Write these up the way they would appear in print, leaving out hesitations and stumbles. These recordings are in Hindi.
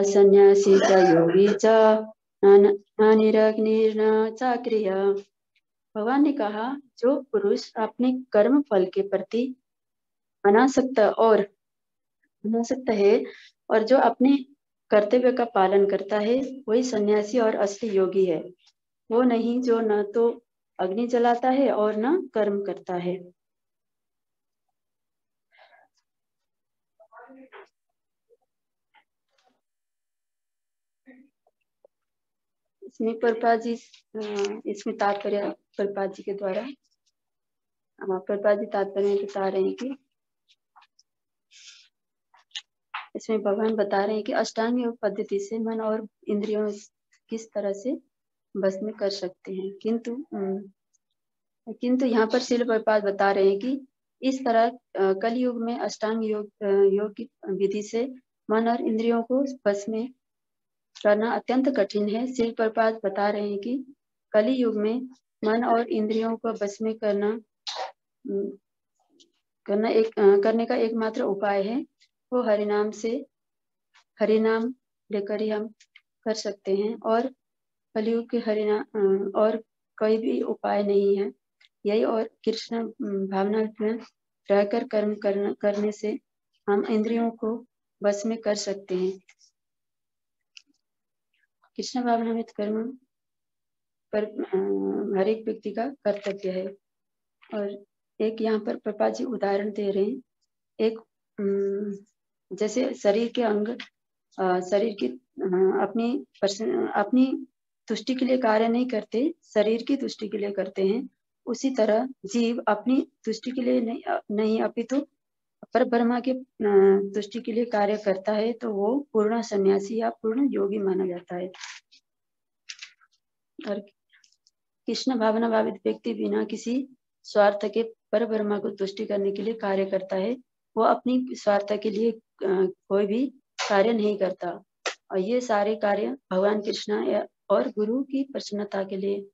सन्यासी च योगी च न निरग्निर्न चाक्रिय। भगवान ने कहा, जो पुरुष अपने कर्म फल के प्रति अनासक्त है और जो अपने कर्तव्य का पालन करता है, वही सन्यासी और असली योगी है। वो नहीं जो न तो अग्नि जलाता है और न कर्म करता है। इसमें प्रभुपाद जी इसमें तात्पर्य प्रभुपाद जी के द्वारा प्रभुपाद जी तात्पर्य बता रहे हैं कि इसमें भगवान बता रहे हैं कि अष्टांग योग पद्धति से मन और इंद्रियों किस तरह से बस में कर सकते हैं, किंतु यहाँ पर श्रील प्रभुपाद बता रहे हैं कि इस तरह कलयुग में अष्टांग योग की विधि से मन और इंद्रियों को बस में करना अत्यंत कठिन है। श्रील प्रभुपाद बता रहे हैं कि कली युग में मन और इंद्रियों को बस में करने का एकमात्र उपाय है, वो हरिनाम लेकर ही हम कर सकते हैं, और कलयुग के हरिनाम और कोई भी उपाय नहीं है। यही और कृष्ण भावना में रहकर कर्म करने से हम इंद्रियों को बस में कर सकते हैं। कृष्ण भावना में कर्म पर हर एक व्यक्ति का कर्तव्य है। और एक यहाँ पर प्रभुपाद जी उदाहरण दे रहे हैं, एक जैसे शरीर के अंग शरीर की अपनी तुष्टि के लिए कार्य नहीं करते, शरीर की तुष्टि के लिए करते हैं। उसी तरह जीव अपनी तुष्टि के लिए नहीं अपितु पर ब्रह्मा के तुष्टि के लिए कार्य करता है, तो वो पूर्ण सन्यासी या पूर्ण योगी माना जाता है। और कृष्ण भावना भावित व्यक्ति बिना किसी स्वार्थ के पर ब्रह्मा को तुष्टि करने के लिए कार्य करता है। वो अपनी स्वार्थ के लिए कोई भी कार्य नहीं करता, और ये सारे कार्य भगवान कृष्ण और गुरु की प्रसन्नता के लिए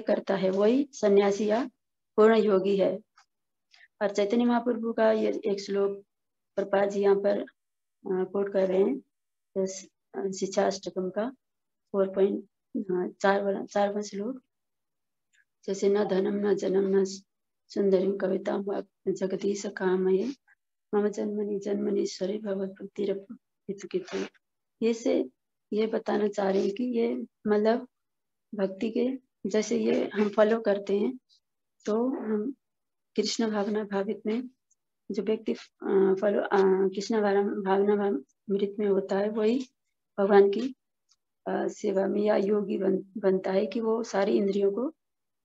करता है। वही सन्यासी या पूर्ण योगी है। और चैतन्य महाप्रभु का ये एक श्लोक प्रभुपाद जी यहाँ पर कोट कर रहे हैं, शिक्षाष्टकम का 4.4 श्लोक। जैसे न धनम न जनम न सुंदरी कविता जगदीश कामये मम जन्मनीश्वरी भगवत। ये बताना चाह रहे हैं कि ये मतलब भक्ति के जैसे ये हम फॉलो करते हैं, तो हम कृष्ण भावना भावित में जो व्यक्ति कृष्ण भावना मृत में होता है, वही भगवान की सेवा में या योगी बनता है कि वो सारी इंद्रियों को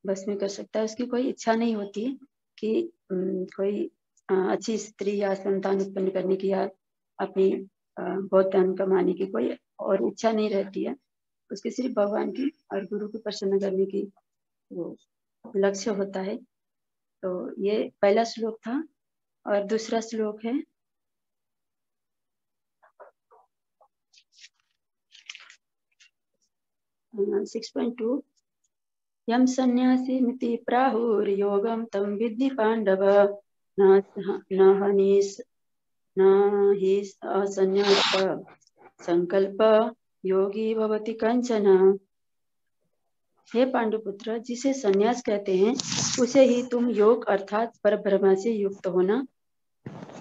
बस में कर सकता है। उसकी कोई इच्छा नहीं होती कि कोई अच्छी स्त्री या संतान उत्पन्न करने की या अपनी बहुत धन कमाने की कोई और इच्छा नहीं रहती है। उसके सिर्फ भगवान की और गुरु को प्रसन्न करने की वो लक्ष्य होता है। तो ये पहला श्लोक था। और दूसरा श्लोक है 6.2। यम सन्यासी मिति प्राहुर्योगम तम विद्धि पांडव न ही असन्यास संकल्प योगी भवति कंचन। हे पांडुपुत्र, जिसे सन्यास कहते हैं उसे ही तुम योग अर्थात परब्रह्म से युक्त होना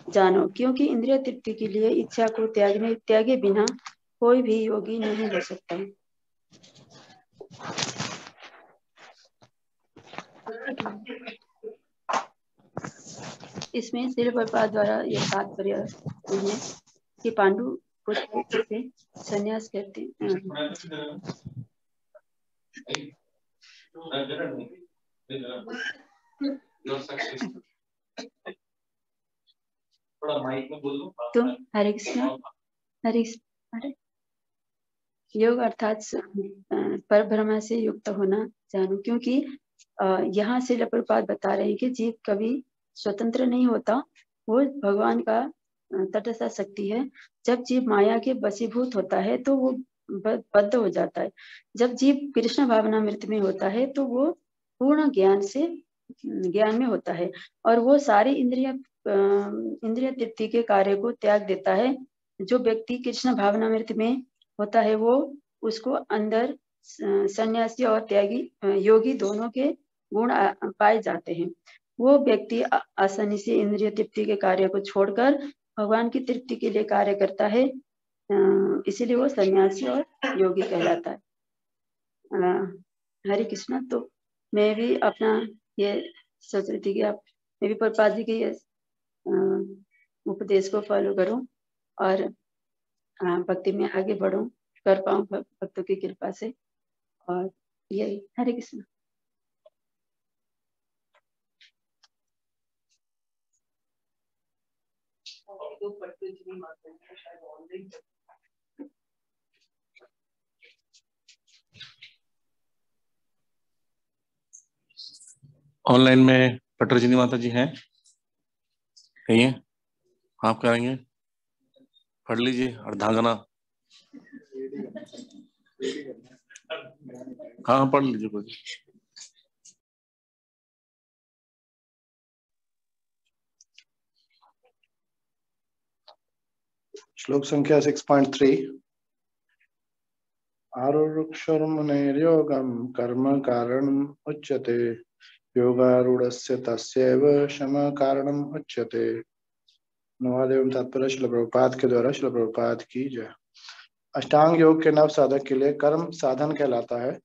जानो, क्योंकि इंद्रिय तृप्ति के लिए इच्छा को त्यागे बिना कोई भी योगी नहीं हो सकता। इसमें श्रील प्रभुपाद द्वारा यह तात्पर्य है कि पांडु पुत्र से सन्यास कहते हैं। तुम हरे कृष्ण योग अर्थात परब्रह्म से युक्त होना जानो, क्योंकि यहाँ से प्रभुपाद बता रहे हैं कि जीव कभी स्वतंत्र नहीं होता, वो भगवान का तटस्थ शक्ति है। जब जीव माया के वशीभूत होता है तो वो बद्ध हो जाता है। जब जीव कृष्ण भावनामृत में होता है तो वो पूर्ण ज्ञान में होता है, और वो सारी इंद्रिय तृप्ति के कार्य को त्याग देता है, जो व्यक्ति कृष्ण भावनामृत में होता है वो उसको अंदर सन्यासी और त्यागी योगी दोनों के गुण पाए जाते हैं। वो व्यक्ति आसानी से इंद्रिय तृप्ति के कार्य को छोड़कर भगवान की तृप्ति के लिए कार्य करता है, इसीलिए वो सन्यासी और योगी कहलाता है। हरे कृष्णा। तो मैं भी अपना ये सोच रही थी कि आप मैं भी प्रभुपाद जी के ये उपदेश को फॉलो करूं और भक्ति में आगे बढ़ूं, कर पाऊं भक्तों की कृपा से। और यही हरे कृष्ण। ऑनलाइन में पटरजनी माता जी हैं कहीं है? आप करेंगे, पढ़ लीजिए अर्धांगना। हाँ पढ़ लीजिए कोई। श्लोक संख्या 6.3। आरुरुक्षुर्मुनेर्योगं कर्म कारणम् उच्यते, योगारूढ़स्य तस्यैव शम कारणम् उच्यते। अनुवाद एवं तात्पर्य श्रील प्रभुपाद के द्वारा। श्रील प्रभुपाद की जय। अष्टांग योग के नव साधक के लिए कर्म साधन कहलाता है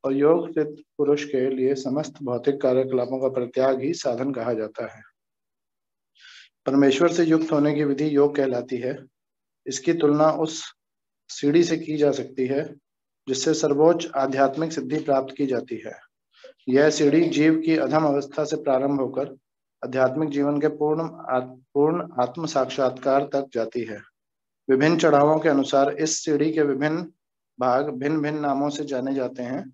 और योग सिद्ध पुरुष के लिए समस्त भौतिक कार्यकलापों का परित्याग ही साधन कहा जाता है। परमेश्वर से युक्त होने की विधि योग कहलाती है। इसकी तुलना उस सीढ़ी से की जा सकती है जिससे सर्वोच्च आध्यात्मिक सिद्धि प्राप्त की जाती है। यह सीढ़ी जीव की अधम अवस्था से प्रारंभ होकर आध्यात्मिक जीवन के पूर्ण आत्म साक्षात्कार तक जाती है। विभिन्न चढ़ावों के अनुसार इस सीढ़ी के विभिन्न भाग भिन्न भिन्न नामों से जाने जाते हैं,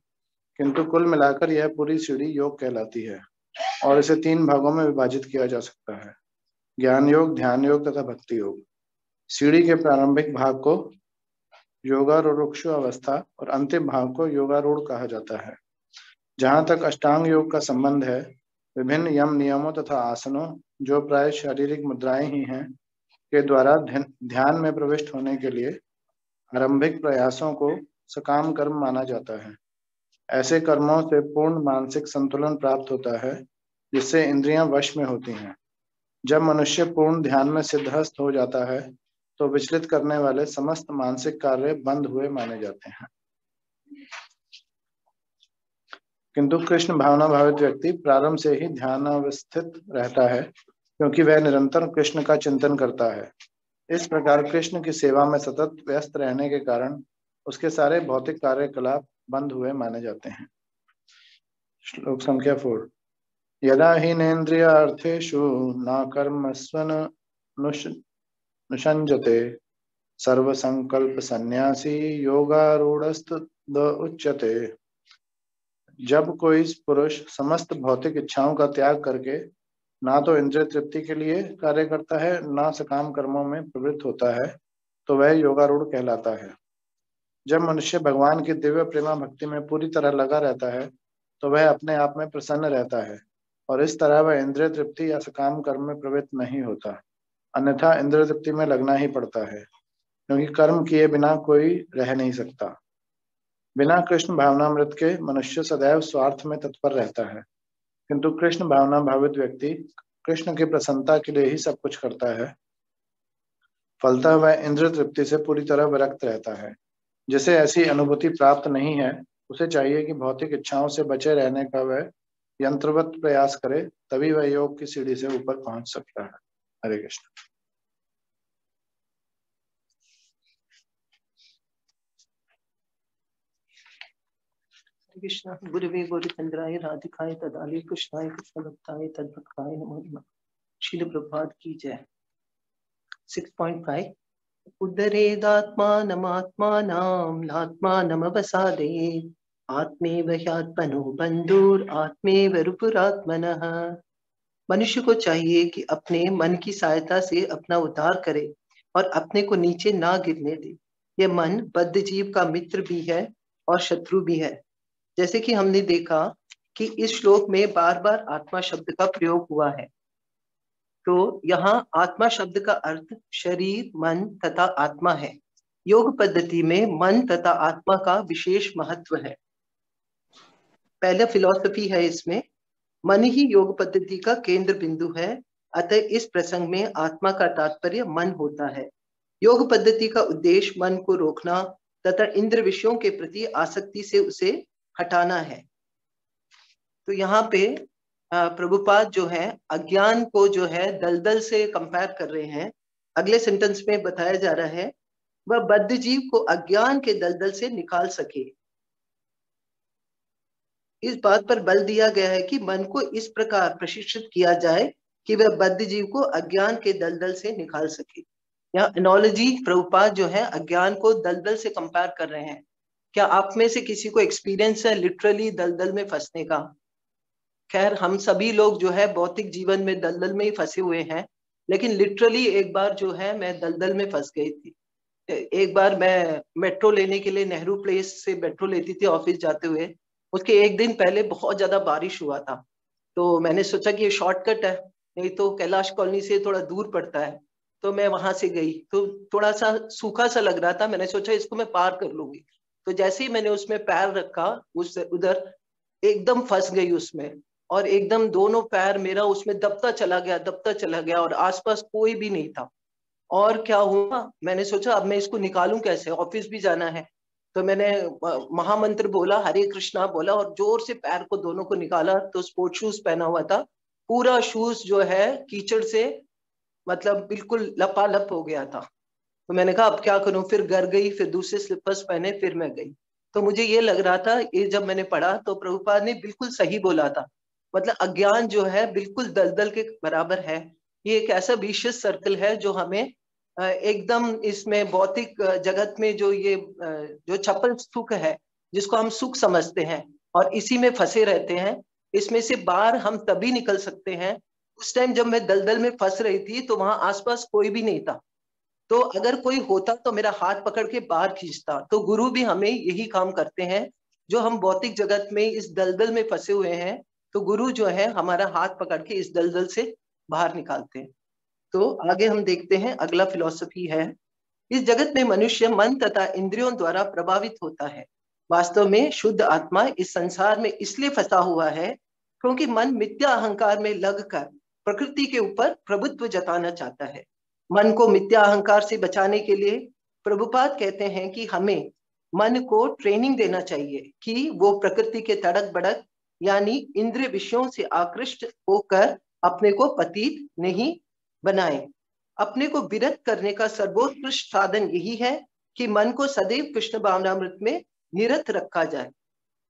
किंतु कुल मिलाकर यह पूरी सीढ़ी योग कहलाती है और इसे 3 भागों में विभाजित किया जा सकता है: ज्ञान योग, ध्यान योग तथा भक्ति योग। सीढ़ी के प्रारंभिक भाग को योगारूढ़ अवस्था और अंतिम भाग को योगारूढ़ कहा जाता है। जहाँ तक अष्टांग योग का संबंध है, विभिन्न यम नियमों तथा आसनों, जो प्राय शारीरिक मुद्राएं ही हैं, के द्वारा ध्यान में प्रविष्ट होने के लिए आरंभिक प्रयासों को सकाम कर्म माना जाता है। ऐसे कर्मों से पूर्ण मानसिक संतुलन प्राप्त होता है जिससे इंद्रियां वश में होती हैं। जब मनुष्य पूर्ण ध्यान में सिद्धहस्त हो जाता है तो विचलित करने वाले समस्त मानसिक कार्य बंद हुए माने जाते हैं। किंतु कृष्ण भावना भावित व्यक्ति प्रारंभ से ही ध्यानावस्थित रहता है, क्योंकि वह निरंतर कृष्ण का चिंतन करता है। इस प्रकार कृष्ण की सेवा में सतत व्यस्त रहने के कारण उसके सारे भौतिक कार्यकलाप बंद हुए माने जाते हैं। श्लोक संख्या 4। यदा हीनेन्द्रियार्थेषु न कर्मस्वन नुषंजते, सर्वसंकल्प सन्यासी योगारूढ़स्तद उच्यते। जब कोई पुरुष समस्त भौतिक इच्छाओं का त्याग करके ना तो इंद्रिय तृप्ति के लिए कार्य करता है, ना सकाम कर्मों में प्रवृत्त होता है, तो वह योगारूढ़ कहलाता है। जब मनुष्य भगवान की दिव्य प्रेमा भक्ति में पूरी तरह लगा रहता है तो वह अपने आप में प्रसन्न रहता है और इस तरह वह इंद्रिय तृप्ति या सकाम कर्म में प्रवृत्त नहीं होता। अन्यथा इंद्रिय तृप्ति में लगना ही पड़ता है, क्योंकि कर्म किए बिना कोई रह नहीं सकता। बिना कृष्ण भावनामृत के मनुष्य सदैव स्वार्थ में तत्पर रहता है, किंतु कृष्ण भावना भावित व्यक्ति कृष्ण की प्रसन्नता के लिए ही सब कुछ करता है। फलतः वह इंद्रिय तृप्ति से पूरी तरह विरक्त रहता है। जिसे ऐसी अनुभूति प्राप्त नहीं है, उसे चाहिए कि भौतिक इच्छाओं से बचे रहने का वह यंत्रवत प्रयास करे, तभी वह योग की सीढ़ी से ऊपर पहुंच सकता है। हरे कृष्ण। कृष्ण। गुरुवे गौरचंद्राय राधिकाय तदालय कृष्णाय कृष्ण भक्ताय तद्भक्ताय नमो नमः। श्रील प्रभुपाद की जय। 6.5 उद्धरेदात्मानमात्मानं नात्मानमवसादयेत्, आत्मेव ह्यात्मनो बन्धुर् आत्मेव रिपुरात्मनः। मनुष्य को चाहिए कि अपने मन की सहायता से अपना उद्धार करे और अपने को नीचे ना गिरने दे। यह मन बद्ध जीव का मित्र भी है और शत्रु भी है। जैसे कि हमने देखा कि इस श्लोक में बार बार आत्मा शब्द का प्रयोग हुआ है। तो यहाँ आत्मा शब्द का अर्थ शरीर, मन तथा आत्मा है। योग पद्धति में मन तथा आत्मा का विशेष महत्व है। पहला फिलॉसफी है इसमें, मन ही योग पद्धति का केंद्र बिंदु है, अतः इस प्रसंग में आत्मा का तात्पर्य मन होता है। योग पद्धति का उद्देश्य मन को रोकना तथा इंद्र विषयों के प्रति आसक्ति से उसे हटाना है। तो यहाँ पे प्रभुपाद जो है अज्ञान को जो है दलदल से कंपेयर कर रहे हैं। अगले सेंटेंस में बताया जा रहा है वह बद्ध जीव को अज्ञान के दलदल से निकाल सके। इस बात पर बल दिया गया है कि मन को इस प्रकार प्रशिक्षित किया जाए कि वह बद्ध जीव को अज्ञान के दलदल से निकाल सके। यहाँ एनोलॉजी प्रभुपाद जो है अज्ञान को दलदल से कंपेयर कर रहे हैं। क्या आप में से किसी को एक्सपीरियंस है लिटरली दलदल में फंसने का? खैर हम सभी लोग जो है भौतिक जीवन में दलदल में ही फंसे हुए हैं, लेकिन लिटरली एक बार जो है मैं दलदल में फंस गई थी। एक बार मैं मेट्रो लेने के लिए नेहरू प्लेस से मेट्रो लेती थी ऑफिस जाते हुए। उसके एक दिन पहले बहुत ज्यादा बारिश हुआ था, तो मैंने सोचा कि ये शॉर्टकट है, नहीं तो कैलाश कॉलोनी से थोड़ा दूर पड़ता है, तो मैं वहां से गई। तो थोड़ा सा सूखा सा लग रहा था, मैंने सोचा इसको मैं पार कर लूंगी। तो जैसे ही मैंने उसमें पैर रखा उस उधर एकदम फंस गई उसमें, और एकदम दोनों पैर मेरा उसमें दबता चला गया और आसपास कोई भी नहीं था। और क्या हुआ, मैंने सोचा अब मैं इसको निकालूं कैसे, ऑफिस भी जाना है। तो मैंने महामंत्र बोला, हरे कृष्णा बोला और जोर से पैर को दोनों को निकाला। तो स्पोर्ट शूज पहना हुआ था, पूरा शूज जो है कीचड़ से मतलब बिल्कुल लपालप हो गया था। तो मैंने कहा अब क्या करूं, फिर घर गई, फिर दूसरे स्लीपर्स पहने, फिर मैं गई। तो मुझे ये लग रहा था, ये जब मैंने पढ़ा तो प्रभुपाद ने बिल्कुल सही बोला था। मतलब अज्ञान जो है बिल्कुल दलदल के बराबर है। ये एक ऐसा विशिष्ट सर्कल है जो हमें एकदम इसमें भौतिक जगत में जो ये जो छपल सुख है, जिसको हम सुख समझते हैं और इसी में फंसे रहते हैं, इसमें से बाहर हम तभी निकल सकते हैं। उस टाइम जब मैं दलदल में फंस रही थी तो वहां आसपास कोई भी नहीं था, तो अगर कोई होता तो मेरा हाथ पकड़ के बाहर खींचता। तो गुरु भी हमें यही काम करते हैं, जो हम भौतिक जगत में इस दलदल में फंसे हुए हैं, तो गुरु जो है हमारा हाथ पकड़ के इस दलदल से बाहर निकालते हैं। तो आगे हम देखते हैं, अगला फिलॉसफी है, इस जगत में मनुष्य मन तथा इंद्रियों द्वारा प्रभावित होता है। वास्तव में शुद्ध आत्मा इस संसार में इसलिए फंसा हुआ है क्योंकि मन मिथ्या अहंकार में लगकर प्रकृति के ऊपर प्रभुत्व जताना चाहता है। मन को मिथ्या अहंकार से बचाने के लिए प्रभुपाद कहते हैं कि हमें मन को ट्रेनिंग देना चाहिए कि वो प्रकृति के तड़क बड़क यानी इंद्रिय विषयों से आकृष्ट होकर अपने को पतित नहीं बनाए। अपने को विरत करने का सर्वोत्कृष्ट साधन यही है कि मन को सदैव कृष्ण भावनामृत में निरत रखा जाए।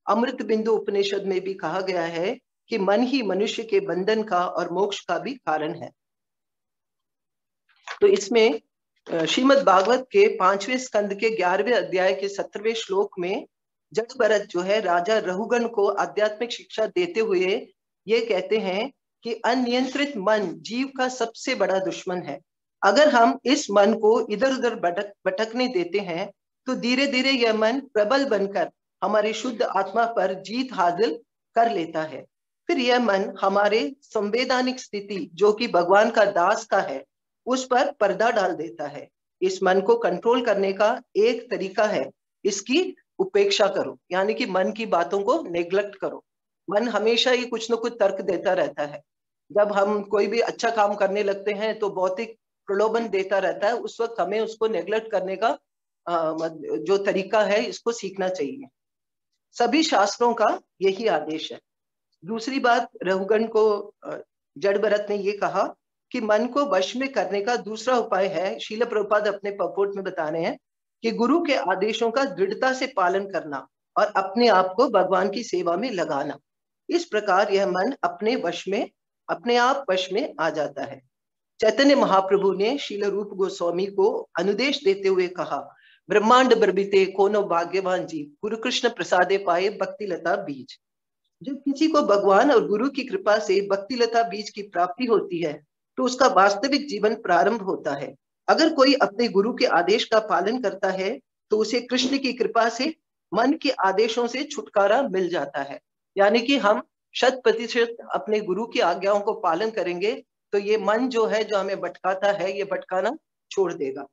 अमृत बिंदु उपनिषद में भी कहा गया है कि मन ही मनुष्य के बंधन का और मोक्ष का भी कारण है। तो इसमें श्रीमद् भागवत के 5वें स्कंद के 11वें अध्याय के 17वें श्लोक में जड़ भरत जो है राजा रहुगण को आध्यात्मिक शिक्षा देते हुए ये कहते हैं कि अनियंत्रित मन जीव का सबसे बड़ा दुश्मन है। अगर हम इस मन को इधर उधर भटकने देते हैं तो धीरे धीरे यह मन प्रबल बनकर हमारी शुद्ध आत्मा पर जीत हासिल कर लेता है। फिर यह मन हमारे संवैधानिक स्थिति जो कि भगवान का दास का है उस पर पर्दा डाल देता है। इस मन को कंट्रोल करने का एक तरीका है, इसकी उपेक्षा करो, यानी कि मन की बातों को नेग्लेक्ट करो। मन हमेशा ही कुछ न कुछ तर्क देता रहता है। जब हम कोई भी अच्छा काम करने लगते हैं तो भौतिक प्रलोभन देता रहता है, उस वक्त हमें उसको नेग्लेक्ट करने का जो तरीका है इसको सीखना चाहिए। सभी शास्त्रों का यही आदेश है। दूसरी बात, रहुगण को जड़ भरत ने ये कहा कि मन को वश में करने का दूसरा उपाय है, श्रील प्रभुपाद अपने पपोट में बता रहे हैं कि गुरु के आदेशों का दृढ़ता से पालन करना और अपने आप को भगवान की सेवा में लगाना। इस प्रकार यह मन अपने आप वश में आ जाता है। चैतन्य महाप्रभु ने श्रील रूप गोस्वामी को अनुदेश देते हुए कहा, ब्रह्मांड बर्बिते कोनो भाग्यवान जीव, गुरु कृष्ण प्रसादे पाए भक्ति लता बीज। जब किसी को भगवान और गुरु की कृपा से भक्ति लता बीज की प्राप्ति होती है तो उसका वास्तविक जीवन प्रारंभ होता है। अगर कोई अपने गुरु के आदेश का पालन करता है तो उसे कृष्ण की कृपा से मन के आदेशों से छुटकारा मिल जाता है। यानी कि हम 100% अपने गुरु की आज्ञाओं को पालन करेंगे तो ये मन जो है, जो हमें भटकाता है, ये भटकाना छोड़ देगा।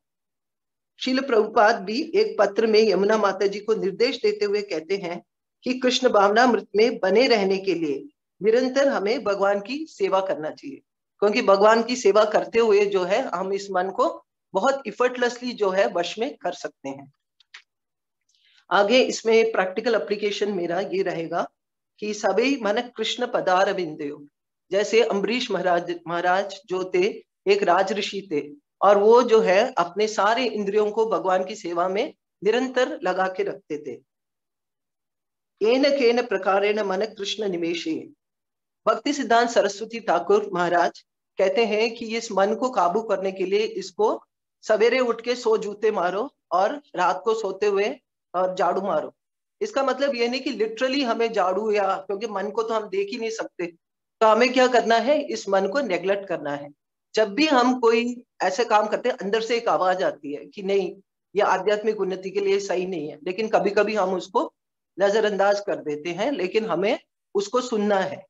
श्रील प्रभुपाद भी एक पत्र में यमुना माता जी को निर्देश देते हुए कहते हैं कि कृष्ण भावनामृत में बने रहने के लिए निरंतर हमें भगवान की सेवा करना चाहिए, क्योंकि भगवान की सेवा करते हुए जो है हम इस मन को बहुत इफर्टलेसली जो है वश में कर सकते हैं। आगे इसमें प्रैक्टिकल एप्लीकेशन मेरा ये रहेगा कि सभी मन कृष्ण पदार बिंदु, जैसे अम्बरीश महाराज जो थे एक राज ऋषि थे, और वो जो है अपने सारे इंद्रियों को भगवान की सेवा में निरंतर लगा के रखते थे। केन केन प्रकारेण मन कृष्ण निमेशे। भक्ति सिद्धांत सरस्वती ठाकुर महाराज कहते हैं कि इस मन को काबू करने के लिए इसको सवेरे उठ के 100 जूते मारो और रात को सोते हुए और झाड़ू मारो। इसका मतलब ये नहीं कि लिटरली हमें झाड़ू, या क्योंकि मन को तो हम देख ही नहीं सकते, तो हमें क्या करना है, इस मन को नेग्लेक्ट करना है। जब भी हम कोई ऐसे काम करते हैं, अंदर से एक आवाज आती है कि नहीं, ये आध्यात्मिक उन्नति के लिए सही नहीं है, लेकिन कभी कभी हम उसको नजरअंदाज कर देते हैं, लेकिन हमें उसको सुनना है।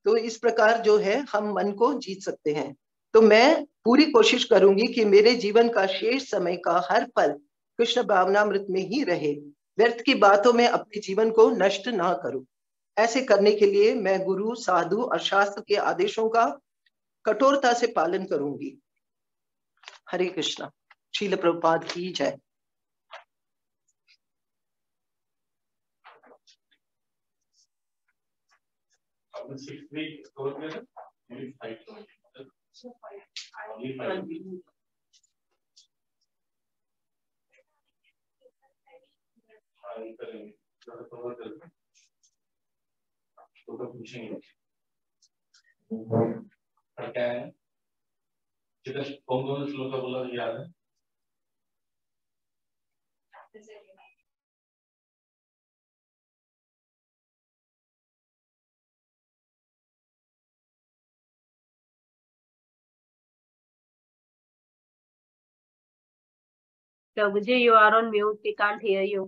तो इस प्रकार जो है हम मन को जीत सकते हैं। तो मैं पूरी कोशिश करूंगी कि मेरे जीवन का शेष समय का हर पल कृष्ण भावनामृत में ही रहे, व्यर्थ की बातों में अपने जीवन को नष्ट ना करूं। ऐसे करने के लिए मैं गुरु, साधु और शास्त्र के आदेशों का कठोरता से पालन करूंगी। हरे कृष्णा। श्रील प्रभुपाद की जय। क्या है कौन श्लोक का बोला याद है? Prabhuji, you are on mute. We can't hear you.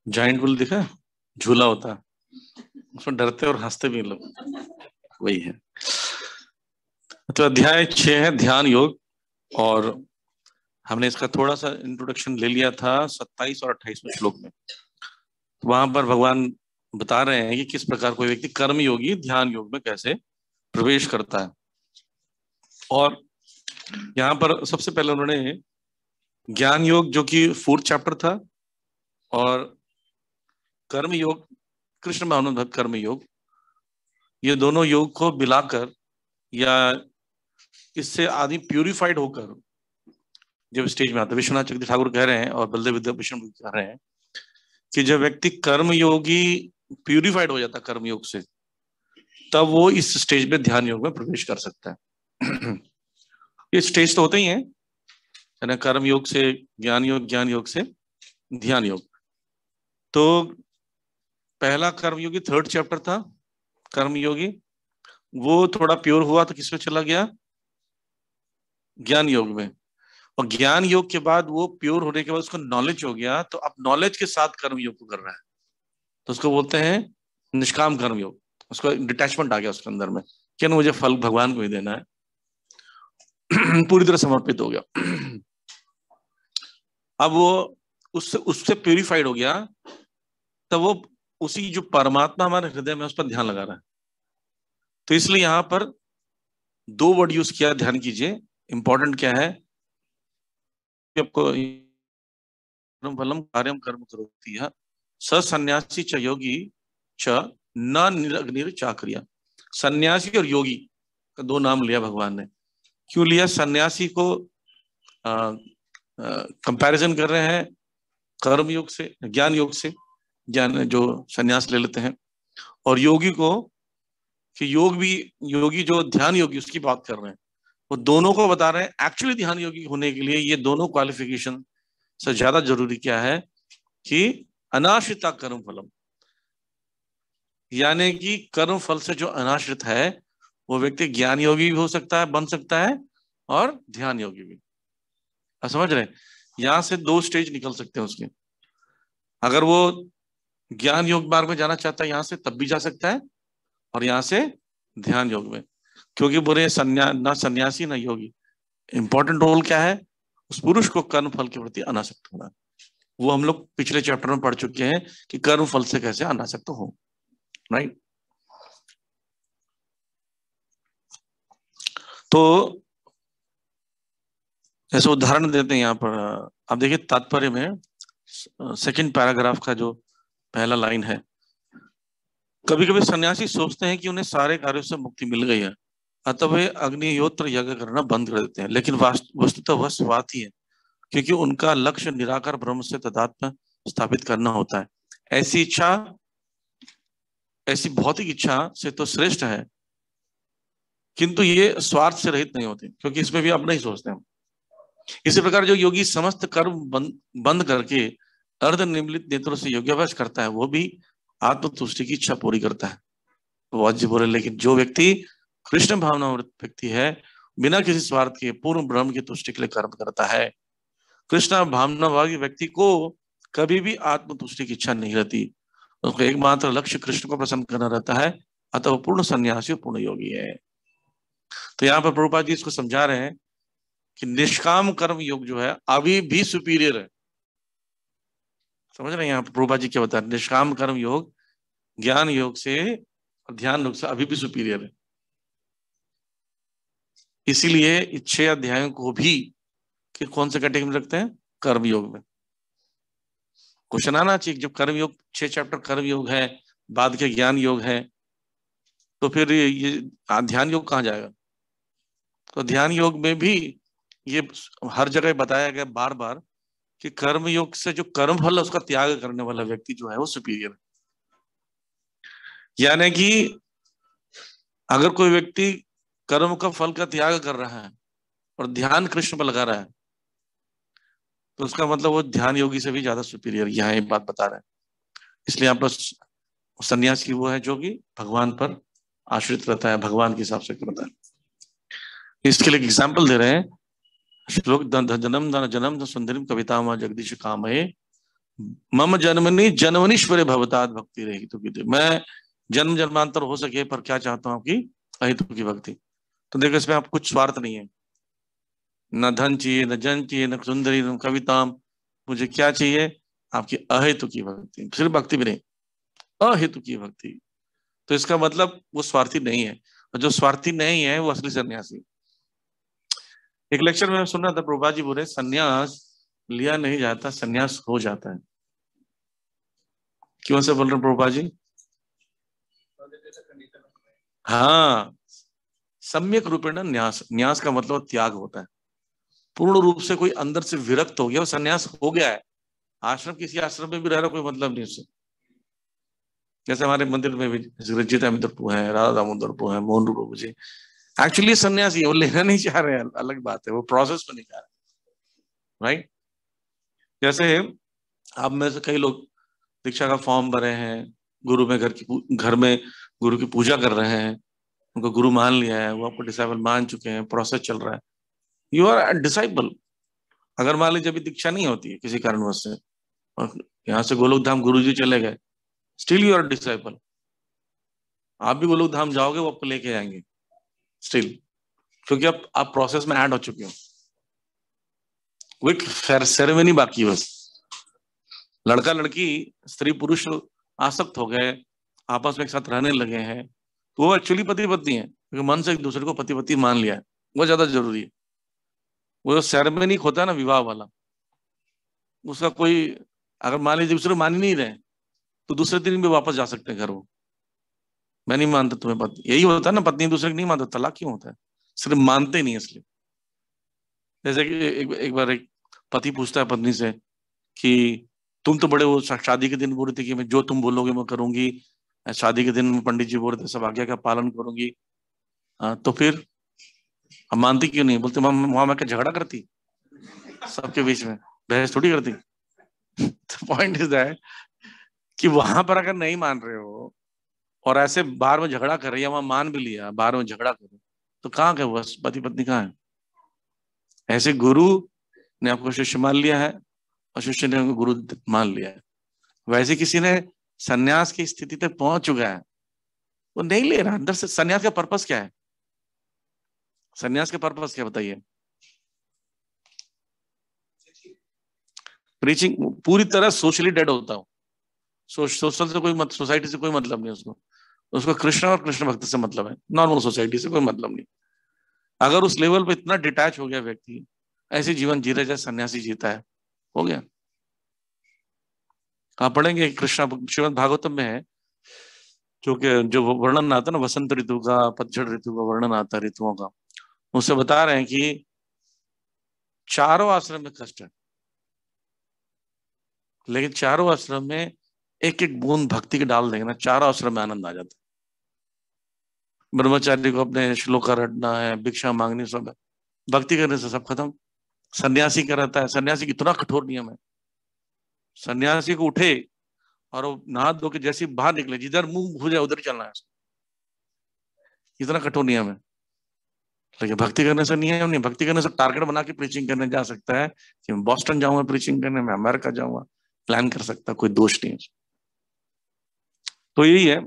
Giant wheel दिखा, झूला होता है, उसमें डरते और हंसते भी लोग, वही है। तो अध्याय 6 है ध्यान योग, और हमने इसका थोड़ा सा इंट्रोडक्शन ले लिया था 27 और 28वें श्लोक में। वहां पर भगवान बता रहे हैं कि किस प्रकार कोई व्यक्ति कर्म योगी ध्यान योग में कैसे प्रवेश करता है। और यहाँ पर सबसे पहले उन्होंने ज्ञान योग जो कि 4th चैप्टर था, और कर्म योग, कृष्ण भावनामृत कर्म योग, ये दोनों योग को मिलाकर या इससे आदमी प्यूरिफाइड होकर जब स्टेज में आता, विश्वनाथ चक्रवर्ती ठाकुर कह रहे हैं और बलदेव विद्याभूषण भी कह रहे हैं कि जब व्यक्ति कर्म योगी प्यूरिफाइड हो जाता कर्म योग से, तब वो इस स्टेज में ध्यान योग में प्रवेश कर सकता है। ये स्टेज तो होते ही हैं, कर्म योग से ज्ञान योग, ज्ञान योग से ध्यान योग। तो पहला कर्मयोगी 3rd चैप्टर था कर्मयोगी, वो थोड़ा प्योर हुआ तो किसमें चला गया, ज्ञान योग में। और ज्ञान योग के बाद वो प्योर होने के बाद उसको नॉलेज हो गया, तो अब नॉलेज के साथ कर्म योग को कर रहा है, तो उसको बोलते हैं निष्काम कर्म योग। उसको डिटैचमेंट आ गया उसके अंदर में, क्या मुझे फल भगवान को ही देना है, पूरी तरह समर्पित हो गया। अब वो उससे प्यूरिफाइड हो गया, तब वो उसी जो परमात्मा हमारे हृदय में उस पर ध्यान लगा रहा है। तो इसलिए यहां पर 2 वर्ड यूज किया, ध्यान कीजिए। इंपॉर्टेंट क्या है, आपको फलम कार्यम कर्म करोति स सन्यासी च योगी च न निरग्निर चाक्रिया। सन्यासी और योगी का 2 नाम लिया भगवान ने। क्यों लिया? सन्यासी को कंपैरिजन कर रहे हैं कर्म योग से, ज्ञान योग से, ज्ञान जो सन्यास ले लेते हैं, और योगी को कि योग भी, योगी जो ध्यान योगी उसकी बात कर रहे हैं। वो दोनों को बता रहे हैं एक्चुअली ध्यान योगी होने के लिए ये दोनों क्वालिफिकेशन से ज्यादा जरूरी क्या है कि अनाश्रिता कर्म फलम, यानी कि कर्म फल से जो अनाश्रित है वो व्यक्ति ज्ञान योगी भी हो सकता है, बन सकता है, और ध्यान योगी भी। समझ रहे? यहां से 2 स्टेज निकल सकते हैं उसके। अगर वो ज्ञान योग मार्ग में जाना चाहता है यहां से, तब भी जा सकता है, और यहां से ध्यान योग में। क्योंकि बोले ना सन्यासी ना योगी, इंपॉर्टेंट रोल क्या है, उस पुरुष को कर्म फल के प्रति अनासक्त होना। वो हम लोग पिछले चैप्टर में पढ़ चुके हैं कि कर्म फल से कैसे अनासक्त हो, राइट। तो जैसे उदाहरण देते हैं यहाँ पर, आप देखिए तात्पर्य में सेकंड पैराग्राफ का जो पहला लाइन है, कभी कभी सन्यासी सोचते हैं कि उन्हें सारे कार्यों से मुक्ति मिल गई है, अतः वे अग्निहोत्र यज्ञ करना बंद कर देते हैं। लेकिन वस्तुतः वह स्वार्थ ही है, क्योंकि उनका लक्ष्य निराकार ब्रह्म से तादात्म्य स्थापित करना होता है। ऐसी इच्छा, ऐसी भौतिक इच्छा से तो श्रेष्ठ है, किंतु ये स्वार्थ से रहित नहीं होते, क्योंकि इसमें भी अपना ही सोचते हैं। इसी प्रकार जो योगी समस्त कर्म बंद करके अर्ध निमिलित नेत्रों से योगाभ्यास करता है, वो भी आत्मतुष्टि की इच्छा पूरी करता है। तो जी बोले, लेकिन जो व्यक्ति कृष्ण भावनामृत व्यक्ति है, बिना किसी स्वार्थ के पूर्ण ब्रह्म की तुष्टि के लिए कर्म करता है। कृष्ण भावनाभावी व्यक्ति को कभी भी आत्मतुष्टि की इच्छा नहीं रहती, उसका एकमात्र लक्ष्य कृष्ण को प्रसन्न करना रहता है, अतः वो पूर्ण सन्यासी, पूर्ण योगी है। तो यहाँ पर प्रभुपाद जी इसको समझा रहे हैं कि निष्काम कर्म योग जो है अभी भी सुपीरियर है। समझ रहे हैं यहाँ पर प्रभुपाद जी क्या बता रहे हैं? निष्काम कर्म योग ज्ञान योग से और ध्यान योग से अभी भी सुपीरियर है। इसीलिए इस 6 अध्यायों को भी कि कौन से कैटेगरी में रखते हैं? कर्म योग में। क्वेश्चन आना चाहिए, जब कर्म योग 6 चैप्टर कर्म योग है, बाद के ज्ञान योग है, तो फिर ये ध्यान योग कहाँ जाएगा? तो ध्यान योग में भी ये हर जगह बताया गया बार बार कि कर्म योग से जो कर्म फल है उसका त्याग करने वाला व्यक्ति जो है वो सुपीरियर है। यानी कि अगर कोई व्यक्ति कर्म का फल का त्याग कर रहा है और ध्यान कृष्ण पर लगा रहा है, तो उसका मतलब वो ध्यान योगी से भी ज्यादा सुपीरियर, यहाँ एक बात बता रहे हैं। इसलिए आप लोग सन्यासी वो है जो कि भगवान पर आश्रित रहता है, भगवान के हिसाब से करता है। इसके लिए एग्जाम्पल दे रहे हैं, श्लोक जन्म सुंदरी कविता जगदीश कामये मम जन्मनि जन्मनीश्वरे भवताद भक्ति रहेगी। तो मैं जन्म जन्मांतर हो सके पर क्या चाहता हूँ आपकी अहेतु की भक्ति। तो देखो इसमें आप कुछ स्वार्थ नहीं है, न धन चाहिए, न जन चाहिए, न सुंदरी, न कविता, मुझे क्या चाहिए? आपकी अहेतु की भक्ति। सिर्फ भक्ति भी नहीं, अहेतु की भक्ति। तो इसका मतलब वो स्वार्थी नहीं है, और जो स्वार्थी नहीं है वो असली सन्यासी। एक लेक्चर में सुन रहा था, प्रभुपाद जी बोले सन्यास लिया नहीं जाता, सन्यास हो जाता है। क्यों से बोल रहे प्रभुपाद जी? हाँ, सम्यक रूपेण न्यास। न्यास का मतलब त्याग होता है। पूर्ण रूप से कोई अंदर से विरक्त हो गया, वो सन्यास हो गया है। आश्रम, किसी आश्रम में भी रह रहा कोई मतलब नहीं उससे। जैसे हमारे मंदिर में भी रजिता मित्रपु है, राधा दामोदरपु है, मोहन रूप जी, एक्चुअली सन्यासी वो लेना नहीं चाह रहे हैं, अलग बात है, वो प्रोसेस में नहीं चाह रहे, राइट। जैसे आप में से कई लोग दीक्षा का फॉर्म भरे हैं, गुरु में घर में गुरु की पूजा कर रहे हैं, उनको गुरु मान लिया है, वो आपको डिसाइबल मान चुके हैं, प्रोसेस चल रहा है, यू आर डिसाइबल। अगर मान लीजिए अभी दीक्षा नहीं होती है किसी कारणवश से, और यहाँ से गोलोक धाम गुरु जी चले गए, स्टिल यू आर डिसाइबल। आप भी गोलोक धाम जाओगे, वो आपको लेके आएंगे स्टिल, क्योंकि आप प्रोसेस में ऐड हो चुके हो। वो एक सेरेमनी बाकी, बस लड़का लड़की स्त्री पुरुष आसक्त हो गए, आपस में एक साथ रहने लगे हैं, तो वो एक्चुअली पति पत्नी है, क्योंकि मन से एक दूसरे को पति पत्नी मान लिया है, वो ज्यादा जरूरी है। वो जो सेरेमनी होता है ना विवाह वाला, उसका कोई, अगर मान लीजिए दूसरे मान ही नहीं रहे तो दूसरे दिन भी वापस जा सकते हैं घर। वो मैं नहीं मानता तुम्हें पत्नी, यही होता है ना, पत्नी दूसरे को नहीं मानता, तलाक क्यों होता है? सिर्फ मानते नहीं इसलिए। जैसे कि एक बार एक पति पूछता है पत्नी से कि तुम तो बड़े वो शादी के दिन बोल रहे थे कि मैं जो तुम बोलोगे मैं करूंगी, शादी के दिन पंडित जी बोल रहे थे सब आज्ञा का पालन करूंगी, तो फिर अब मानती क्यों नहीं? बोलते वहां मैं क्या झगड़ा करती सबके बीच में, बहस थोड़ी करती। तो पॉइंट इज दैट कि वहां पर अगर नहीं मान रहे हो और ऐसे बाहर में झगड़ा कर रही है, वहां मान भी लिया बाहर में झगड़ा करो, तो कहाँ गए वो पति पत्नी? कहाँ है? ऐसे गुरु ने आपको शिष्य मान लिया है और शिष्य ने आपको गुरु मान लिया है। वैसे किसी ने सन्यास की स्थिति तक पहुंच चुका है, वो नहीं ले रहा अंदर से। सन्यास का पर्पस क्या है? सन्यास का पर्पस क्या बताइए? प्रीचिंग। पूरी तरह सोशली डेड होता हूं। सोशल से कोई सोसाइटी से कोई मतलब नहीं उसको। उसको कृष्ण और कृष्ण भक्ति से मतलब है, नॉर्मल सोसाइटी से कोई मतलब नहीं। अगर उस लेवल पे इतना डिटैच हो गया व्यक्ति, ऐसे जीवन जी रहे जैसे सन्यासी जीता है, हो गया। आप पढ़ेंगे कृष्णा श्रीमद् भागवतम में है, जो वर्णन आता है ना वसंत ऋतु का, पतझड़ ऋतु का वर्णन आता है ऋतुओं का, उससे बता रहे हैं कि चारों आश्रम में कष्ट है, लेकिन चारों आश्रम में एक एक बूंद भक्ति के डाल देंगे ना, चारों आश्रम में आनंद आ जाता है। ब्रह्मचारी को अपने श्लोक का रटना है, भिक्षा मांगनी, सब है, भक्ति करने से सब खत्म। सन्यासी का रहता है, सन्यासी कितना कठोर नियम है। सन्यासी को उठे और वो नहा धो के जैसे बाहर निकले, जिधर मुंह हो जाए उधर चलना है, इतना कठोर नियम है। लेकिन भक्ति करने से नियम नहीं। भक्ति करने से टारगेट बना के प्रीचिंग करने जा सकता है कि मैं बॉस्टन जाऊंगा प्रीचिंग करने, मैं अमेरिका जाऊंगा, प्लान कर सकता है, कोई दोष नहीं है। तो यही है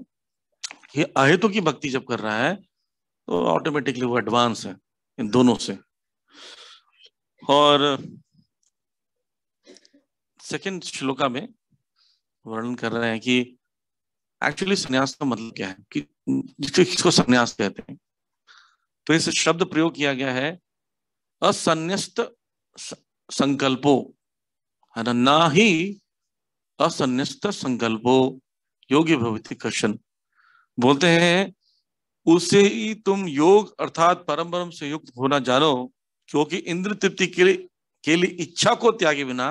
कि अहेतु की भक्ति जब कर रहा है तो ऑटोमेटिकली वो एडवांस है इन दोनों से। और सेकंड श्लोका में वर्णन कर रहे हैं कि एक्चुअली सन्यास का मतलब क्या है, कि जिसको सन्यास कहते हैं। तो इस शब्द प्रयोग किया गया है असन्यस्त संकल्पो, है ना, ना ही असन्यस्त संकल्पो योगी भवति कश्चन। बोलते हैं उससे ही तुम योग अर्थात परम ब्रह्म से युक्त होना जानो, क्योंकि इंद्र तृप्ति के लिए इच्छा को त्यागे बिना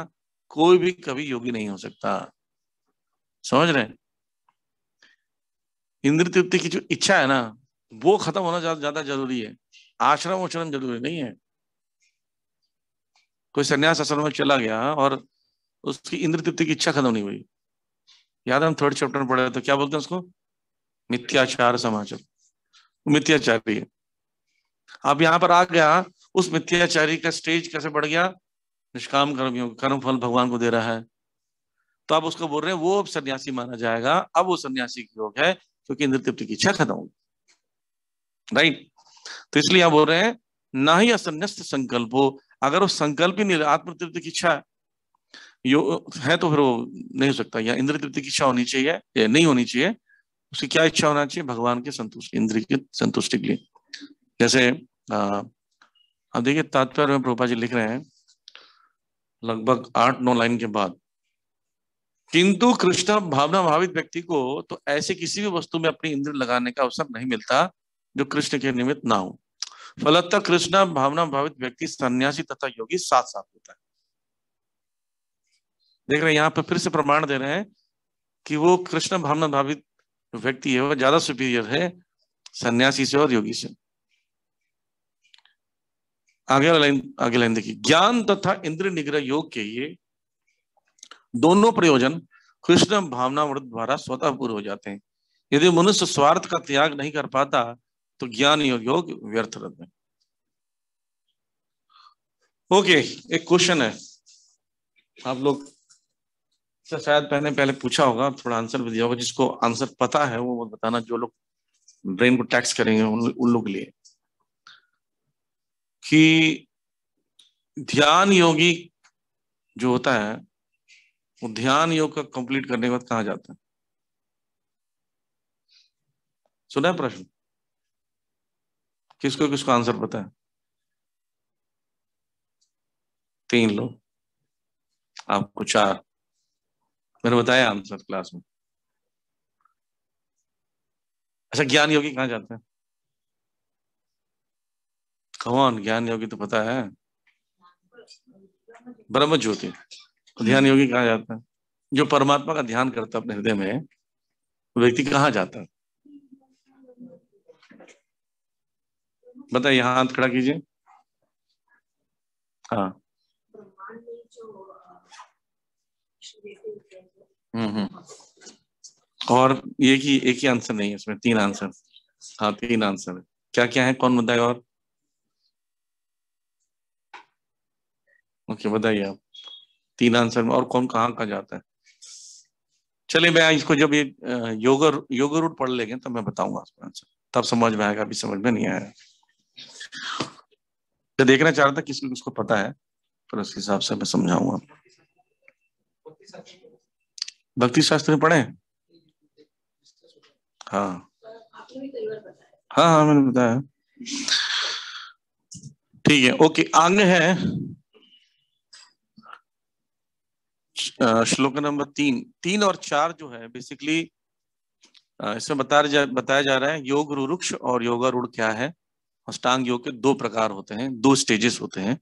कोई भी कभी योगी नहीं हो सकता। समझ रहे हैं? इंद्र तृप्ति की जो इच्छा है ना, वो खत्म होना ज्यादा जरूरी है। आश्रम जरूरी नहीं है। कोई सन्यास आश्रम में चला गया और उसकी इंद्र तृप्ति की इच्छा खत्म नहीं हुई, याद है हम थर्ड चैप्टर में पढ़े तो क्या बोलते हैं उसको? मिथ्याचार समाचार। मिथ्याचारी है। अब यहाँ पर आ गया, उस मिथ्याचारी का स्टेज कैसे बढ़ गया? निष्काम कर्मियों कर्म फल भगवान को दे रहा है, तो अब उसको बोल रहे हैं वो अब सन्यासी माना जाएगा। अब वो सन्यासी की योग है क्योंकि इंद्र तृप्ति की इच्छा खत्म होगी, राइट? तो इसलिए यहाँ बोल रहे हैं ना ही असन्यस्त संकल्पो। अगर वो संकल्प ही नहीं, आत्म तृप्ति की इच्छा है तो फिर वो नहीं हो सकता। या इंद्र तृप्ति की इच्छा होनी चाहिए या नहीं होनी चाहिए, उसकी क्या इच्छा होना चाहिए? भगवान की संतुष्टि, इंद्र की संतुष्टि के लिए। जैसे अब देखिए तात्पर्य में प्रभुपाद जी लिख रहे हैं लगभग 8-9 लाइन के बाद, किंतु कृष्ण भावना भावित व्यक्ति को तो ऐसे किसी भी वस्तु में अपनी इंद्र लगाने का अवसर नहीं मिलता जो कृष्ण के निमित्त ना हो। फलतः कृष्ण भावना भावित व्यक्ति सन्यासी तथा योगी साथ साथ होता है। देख रहे हैं यहाँ पे फिर से प्रमाण दे रहे हैं कि वो कृष्ण भावना भावित व्यक्ति है वो ज्यादा सुपीरियर है सन्यासी से और योगी से। आगे लाइन देखिए, ज्ञान तथा इंद्र निग्रह योग के ये दोनों प्रयोजन कृष्ण भावनामृत द्वारा स्वतः पूर्ण हो जाते हैं। यदि मनुष्य स्वार्थ का त्याग नहीं कर पाता तो ज्ञान योग व्यर्थ रहते हैं। ओके, एक क्वेश्चन है, आप लोग से शायद पहले पूछा होगा, थोड़ा आंसर भी दिया होगा। जिसको आंसर पता है वो बताना, जो लोग ब्रेन को टैक्स करेंगे उन लोग के लिए, कि ध्यान योगी जो होता है वो ध्यान योग का कंप्लीट करने के बाद कहाँ जाता है? सुना है प्रश्न? किसको आंसर पता है? 3 लोग, आपको 4। मैंने बताया आंसर क्लास में। अच्छा, ज्ञान योगी कहाँ जाता है? कौन? ज्ञान योगी तो पता है, ब्रह्म ज्योति। ध्यान योगी कहाँ जाता है? जो परमात्मा का ध्यान करता है अपने हृदय में, व्यक्ति कहाँ जाता है? बताइए, हाथ खड़ा कीजिए। हाँ, और एक ही आंसर नहीं है इसमें, 3 आंसर। हाँ, 3 आंसर है। क्या क्या है, कौन बताएगा? और ओके, बताइए आप 3 आंसर में और कौन कहाँ जाता है। चलिए मैं इसको जब ये योग रूट पढ़ लेंगे तब मैं बताऊंगा उसका आंसर, तब समझ में आएगा, अभी समझ में नहीं आया। मैं देखना चाह रहा था किसको किसको पता है, फिर उस हिसाब से मैं समझाऊंगा। भक्ति शास्त्र पढ़े? हाँ हाँ हाँ, मैंने बताया। ठीक है, ओके। आगे है श्लोक नंबर 3 और 4 जो है बेसिकली इसमें बताया जा रहा है योग रुरुक्ष और योगारूढ़ क्या है। अष्टांग योग के 2 प्रकार होते हैं, 2 स्टेजेस होते हैं।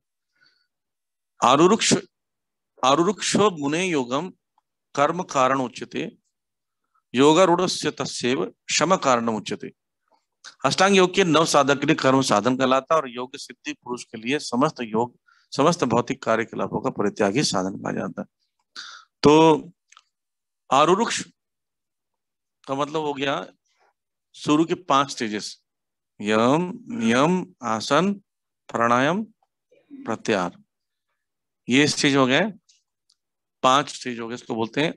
आरुरुक्ष मुने योगम कर्म कारण उच्यते, योगारूढ़स्य तस्यैव शम कारण उच्यते। अष्टांग योग के 9 साधक के लिए कर्म साधन कहलाता है और योग सिद्धि पुरुष के लिए समस्त भौतिक कार्यकलापों का परित्यागी साधन कहा जाता है। तो आरुरुक्ष का मतलब हो गया शुरू के 5 स्टेजेस, यम नियम आसन प्राणायाम प्रत्याहार, ये स्टेज हो गए, 5 स्टेज हो गए। इसको बोलते हैं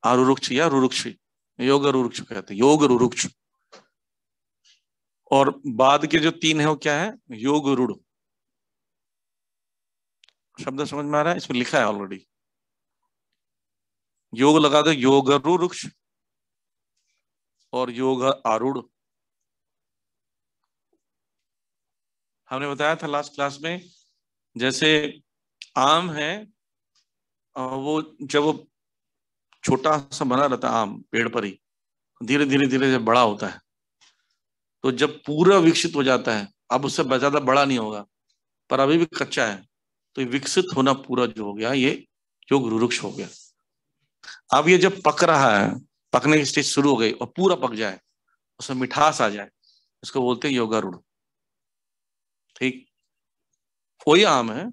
आरुरुक्ष या रुरुक्ष, योग रुरुक्ष कहते हैं, योग रुरुक्ष। और बाद के जो 3 है वो क्या है, योग रूढ़। शब्द समझ में आ रहा है? इसमें लिखा है ऑलरेडी, योग लगा दो, योग रुरुक्ष और योग आरूढ़। हमने बताया था लास्ट क्लास में, जैसे आम है, वो जब वो छोटा सा बना रहता है आम पेड़ पर ही, धीरे धीरे धीरे जब बड़ा होता है तो जब पूरा विकसित हो जाता है, अब उससे ज्यादा बड़ा नहीं होगा पर अभी भी कच्चा है, तो विकसित होना पूरा जो हो गया ये योग रुरुक्ष हो गया। अब ये जब पक रहा है, पकने की स्टेज शुरू हो गई और पूरा पक जाए, उसमें मिठास आ जाए, इसको बोलते हैं योगारूढ़। ठीक, कोई आम है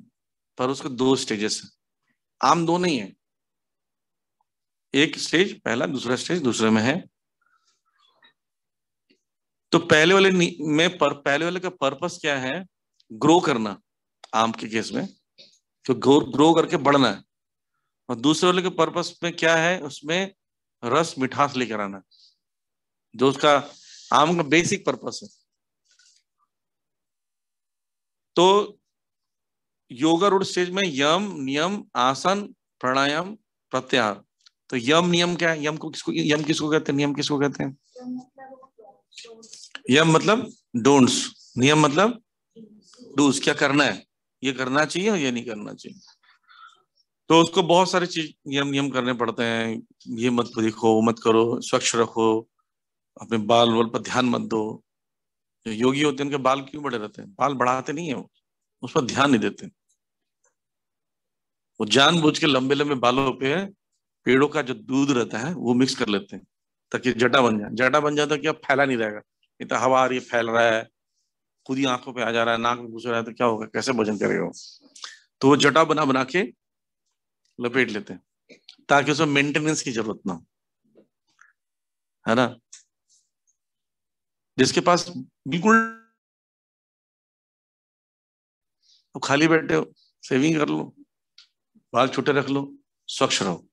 पर उसके 2 स्टेजेस है, आम 2 नहीं है, एक स्टेज पहला, दूसरा स्टेज दूसरे में है। तो पहले वाले का पर्पस क्या है, ग्रो करना, आम के केस में तो ग्रो करके बढ़ना है। और दूसरे वाले के पर्पस में क्या है, उसमें रस मिठास लेकर आना, जो उसका आम का बेसिक पर्पस है। तो योगारूढ़ स्टेज में यम नियम आसन प्राणायाम प्रत्याहार। तो यम नियम क्या है, यम किसको कहते हैं, नियम किसको कहते हैं? यम मतलब डोंट्स, नियम मतलब डूज, क्या करना है, ये करना चाहिए और ये नहीं करना चाहिए। तो उसको बहुत सारी चीज नियम करने पड़ते हैं, ये मत दिखो, मत करो, स्वच्छ रखो, अपने बाल पर ध्यान मत दो। जो योगी होते हैं उनके बाल क्यों बड़े रहते हैं, बाल बढ़ाते नहीं है, वो उस पर ध्यान नहीं देते, वो जानबूझ के लंबे लंबे बालों पे पेड़ों का जो दूध रहता है वो मिक्स कर लेते हैं ताकि जटा बन जाए। जटा बन जाता है क्या, फैला नहीं रहेगा, नहीं तो हवा आ रही है फैल रहा है, खुद ही आंखों पे आ जा रहा है, नाक में घुस रहा है, तो क्या होगा, कैसे भोजन करेगा वो। तो वो जटा बना के लपेट लेते हैं ताकि उसमें मेंटेनेंस की जरूरत ना हो, है ना। जिसके पास बिल्कुल तो खाली बैठे हो, सेविंग कर लो, बाल छोटे रख लो, स्वच्छ रहो।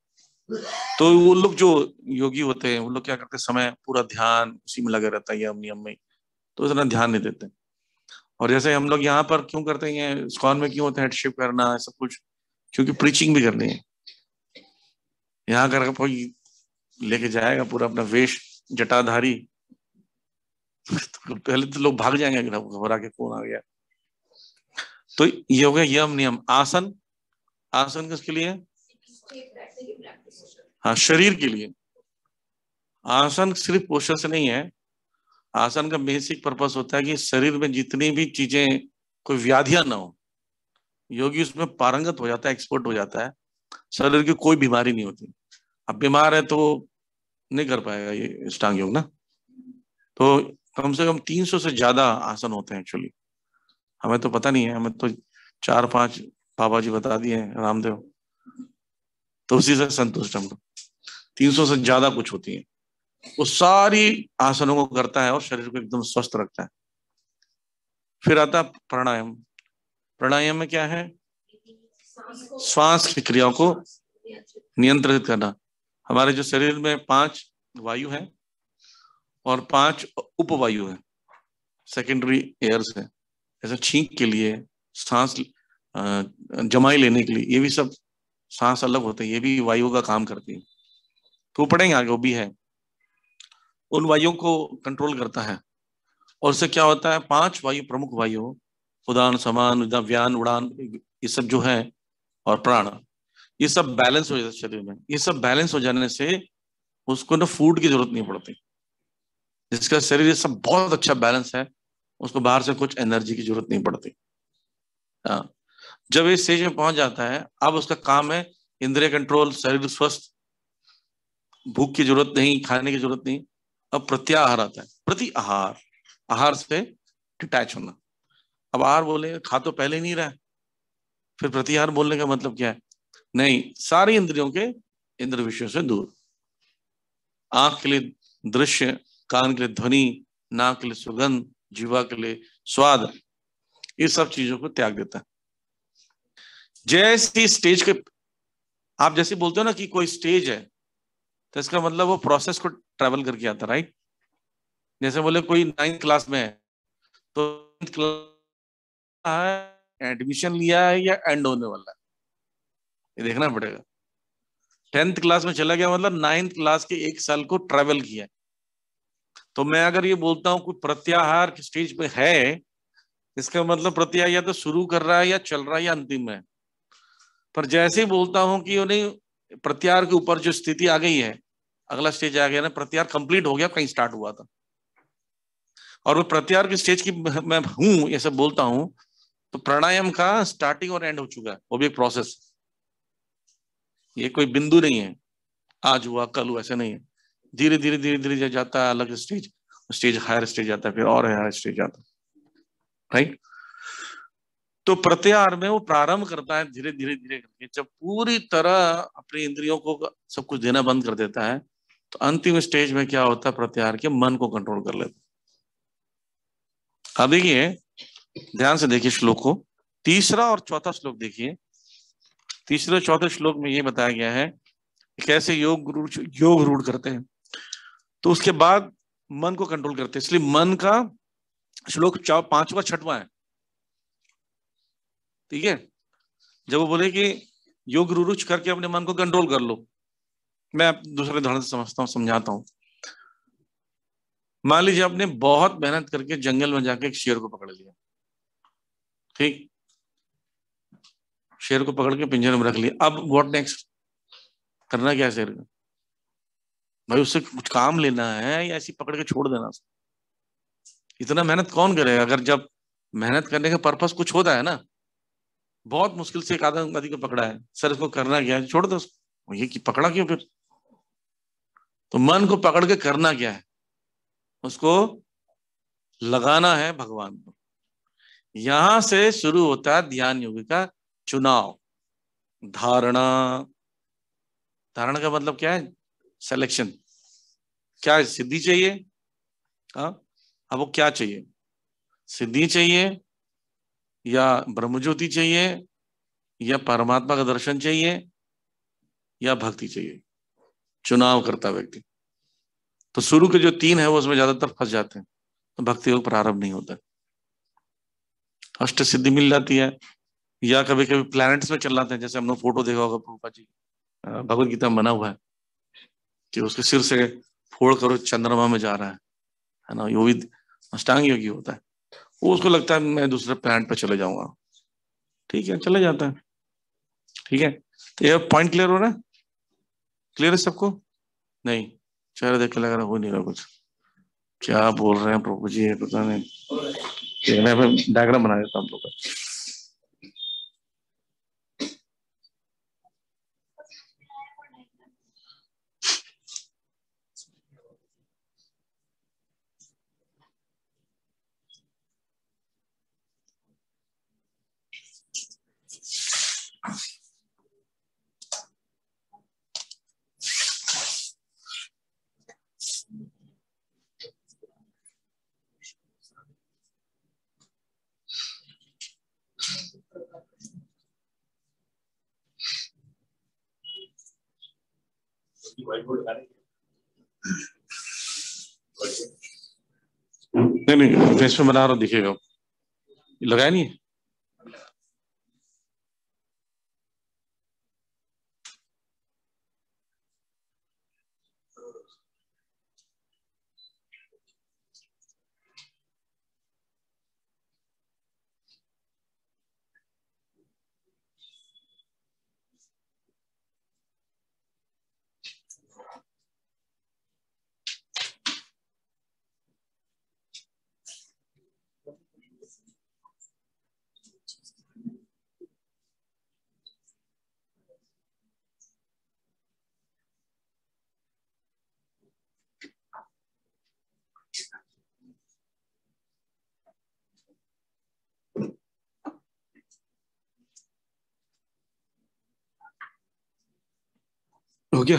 तो वो लोग जो योगी होते हैं वो लोग क्या करते हैं, समय पूरा ध्यान उसी में लगे रहता है, यम नियम में, तो इतना ध्यान नहीं देते। और जैसे हम लोग यहाँ पर क्यों करते हैं, इस्कॉन में क्यों होता है हेडशिप करना सब कुछ, क्योंकि प्रीचिंग भी करनी है। यहाँ कर कोई लेके जाएगा पूरा अपना वेश जटाधारी तो पहले तो लोग भाग जाएंगे घबरा के, कौन आ गया। तो ये हो गया यम नियम। आसन, आसन किसके लिए? हाँ, शरीर के लिए। आसन सिर्फ पोस्चर से नहीं है, आसन का बेसिक पर्पस होता है कि शरीर में जितनी भी चीजें, कोई व्याधियां ना हो, योगी उसमें पारंगत हो जाता है, एक्सपर्ट हो जाता है, शरीर की कोई बीमारी नहीं होती। अब बीमार है तो नहीं कर पाएगा ये अष्टांग योग ना। तो कम से कम 300 से ज्यादा आसन होते हैं एक्चुअली, हमें तो पता नहीं है, हमें तो 4-5 बाबा जी बता दिए हैं, रामदेव, तो उसी से संतुष्ट हम लोग। 300 से ज्यादा कुछ होती है, वो सारी आसनों को करता है और शरीर को एकदम स्वस्थ रखता है। फिर आता प्राणायाम। प्राणायाम में क्या है, श्वास की क्रियाओं को नियंत्रित करना। हमारे जो शरीर में 5 वायु है और 5 उपवायु है, सेकेंडरी एयर्स है, जैसे छींक के लिए, सांस जमाई लेने के लिए, ये भी सब सांस अलग होते हैं, ये भी वायु का काम करती है। तो पढ़ेंगे आगे, वो भी है, उन वायुओं को कंट्रोल करता है। और उससे क्या होता है, 5 वायु, प्रमुख वायु, उदान, समान, व्यान, उड़ान, ये सब जो है, और प्राण, ये सब बैलेंस हो जाता है शरीर में। ये सब बैलेंस हो जाने से उसको ना फूड की जरूरत नहीं पड़ती। जिसका शरीर ये सब बहुत अच्छा बैलेंस है, उसको बाहर से कुछ एनर्जी की जरूरत नहीं पड़ती। हाँ, जब इस स्टेज में पहुंच जाता है, अब उसका काम है इंद्रिय कंट्रोल, शरीर स्वस्थ, भूख की जरूरत नहीं, खाने की जरूरत नहीं। अब प्रत्याहार आता है, प्रति आहार, आहार से डिटैच होना। अब आहार बोले, खा तो पहले नहीं रहा है, फिर प्रत्याहार बोलने का मतलब क्या है? नहीं, सारी इंद्रियों के इंद्र विषयों से दूर। आंख के लिए दृश्य, कान के लिए ध्वनि, नाक के लिए सुगंध, जीवा के लिए स्वाद, ये सब चीजों को त्याग देता है। जैसी स्टेज के, आप जैसे बोलते हो ना कि कोई स्टेज है, तो इसका मतलब वो प्रोसेस को ट्रेवल करके आता, राइट? जैसे बोले कोई 9th क्लास में है, तो 9th क्लास एडमिशन लिया है या एंड होने वाला है, ये देखना पड़ेगा। 10th क्लास में चला गया मतलब 9th क्लास के 1 साल को ट्रेवल किया। तो मैं अगर ये बोलता हूँ कोई प्रत्याहार की स्टेज पे है, इसका मतलब प्रत्याहार या तो शुरू कर रहा है या चल रहा है या अंतिम में। पर जैसे ही बोलता हूँ कि नहीं, प्रत्याहार के ऊपर जो स्थिति आ गई है, अगला स्टेज आ गया ना, प्रत्याहार कंप्लीट हो गया, कहीं स्टार्ट हुआ था, और वो प्रत्याहार की स्टेज की मैं हूं, ये सब बोलता हूं, तो प्राणायाम का स्टार्टिंग और एंड हो चुका है, वो भी प्रोसेस। ये कोई बिंदु नहीं है, आज हुआ कल हुआ, ऐसा नहीं है। धीरे धीरे धीरे धीरे जाता है, अलग स्टेज, स्टेज हायर स्टेज आता है, फिर और हायर स्टेज आता है, राइट? तो प्रत्याहार में वो प्रारंभ करता है धीरे धीरे धीरे करके, जब पूरी तरह अपनी इंद्रियों को सब कुछ देना बंद कर देता है, तो अंतिम स्टेज में क्या होता है, प्रत्याहार के मन को कंट्रोल कर लेता है। अब देखिए, ध्यान से देखिए श्लोक को, 3रा और 4था श्लोक देखिए। 3रे और 4थे श्लोक में ये बताया गया है कैसे योग रूढ़ करते हैं, तो उसके बाद मन को कंट्रोल करते हैं। इसलिए मन का श्लोक 5वां 6वां है, ठीक है? जब वो बोले कि योग रूढ़ करके अपने मन को कंट्रोल कर लो, मैं दूसरे उदाहरण से समझता हूँ, समझाता हूँ। मान लीजिए आपने बहुत मेहनत करके जंगल में जाके एक शेर को पकड़ लिया, ठीक, शेर को पकड़ के पिंजरे में रख लिया। अब व्हाट नेक्स्ट, करना क्या है शेर का? भाई उससे कुछ काम लेना है या ऐसी पकड़ के छोड़ देना? इतना मेहनत कौन करेगा? अगर जब मेहनत करने का पर्पस कुछ होता है ना, बहुत मुश्किल से एक आदमी को पकड़ा है, सर इसको करना क्या है, छोड़ दो उसको, ये कि पकड़ा क्यों फिर? तो मन को पकड़ के करना क्या है, उसको लगाना है भगवान को। यहां से शुरू होता है ध्यान योगी का चुनाव, धारणा। धारणा का मतलब क्या है? सिलेक्शन। क्या है? सिद्धि चाहिए। हाँ, अब वो क्या चाहिए? सिद्धि चाहिए या ब्रह्मज्योति चाहिए या परमात्मा का दर्शन चाहिए या भक्ति चाहिए? चुनाव करता व्यक्ति। तो शुरू के जो 3 है वो उसमें ज्यादातर फंस जाते हैं, तो भक्ति योग प्रारंभ नहीं होता। अष्ट सिद्धि मिल जाती है, या कभी कभी प्लैनेट्स में चल जाते हैं, जैसे हमने फोटो देखा होगा प्रभुपाद जी, भगवत गीता में बना हुआ है कि उसके सिर से फोड़ कर चंद्रमा में जा रहा है ना, यो भी अष्टांग योगी होता है। वो उसको लगता है मैं दूसरे प्लैनेट पे चले जाऊंगा, ठीक है, चले जाता है, ठीक है। तो ये पॉइंट क्लियर हो रहा है? क्लियर है सबको? नहीं, चेहरा देख के लग रहा हो नहीं रहा कुछ, क्या बोल रहे हैं प्रभु जी, पता नहीं। मैं डायग्राम बना देता हूँ आप लोग का। नहीं नहीं, फेस में बना रहा दिखेगा, लगाया नहीं है। हो गया।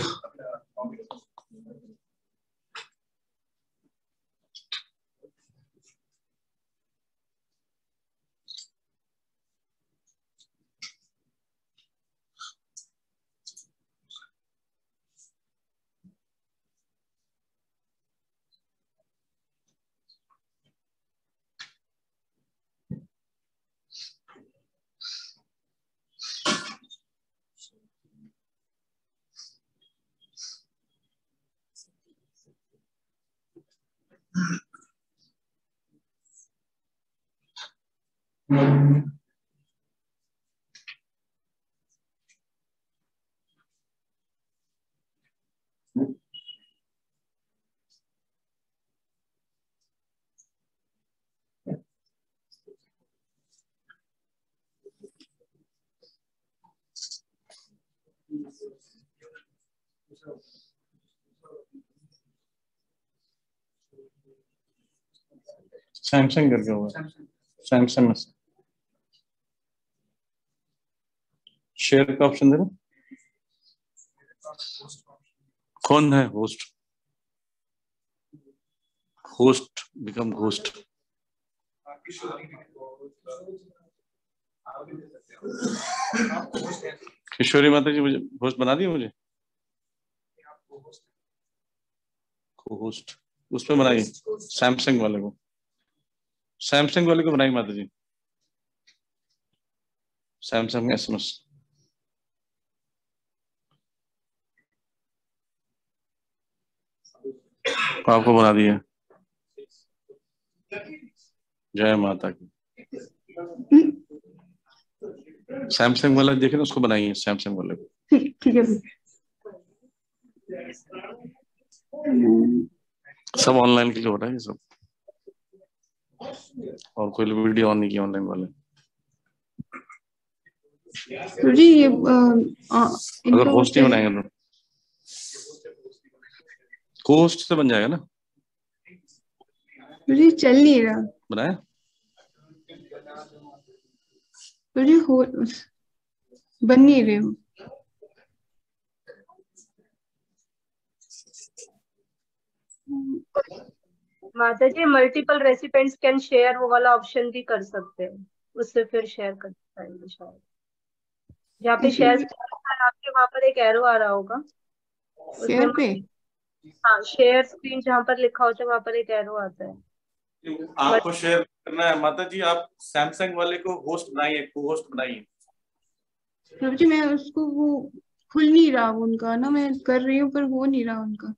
सैमसंग करके होगा, सैमसंग में शेयर का ऑप्शन दे रहा। कौन है host? Host become host. Kishori Mata ji मुझे होस्ट बना दिए, मुझे होस्ट उस पर बनाइए, सैमसंग वाले को, सैमसंग वाले को बनाइए माता जी, सैमसंग एसएमएस। आपको बना दिया। जय माता की। सैमसंग वाला देखे ना, उसको बनाइए, सैमसंग वाले को। ठीक है। सब ऑनलाइन के लिए हो रहा है ये सब, और कोई वीडियो ऑन नहीं किया ऑनलाइन वाले। जी ये अगर होस्ट नहीं बनाएंगे तो होस्ट से बन जाएगा ना। जी चल नहीं रहा। बनाया जी हो बन नहीं रहे हो। माता जी मल्टीपल रेसिपिएंट्स कैन शेयर वो वाला ऑप्शन भी कर सकते हैं, उससे फिर शेयर कर पाएंगे शायद। जहाँ पे शेयर आपके वहां पर एक एरो आ रहा होगा, शेयर पे। हाँ शेयर स्क्रीन जहाँ पर लिखा होता है वहां पर एक एरो आता है। आपको शेयर करना है माता जी, आप सैमसंग वाले को होस्ट बनाइए, को होस्ट बनाइए। प्रभु जी मैं उसको वो खुल नहीं रहा उनका ना, मैं कर रही हूँ पर हो नहीं रहा उनका।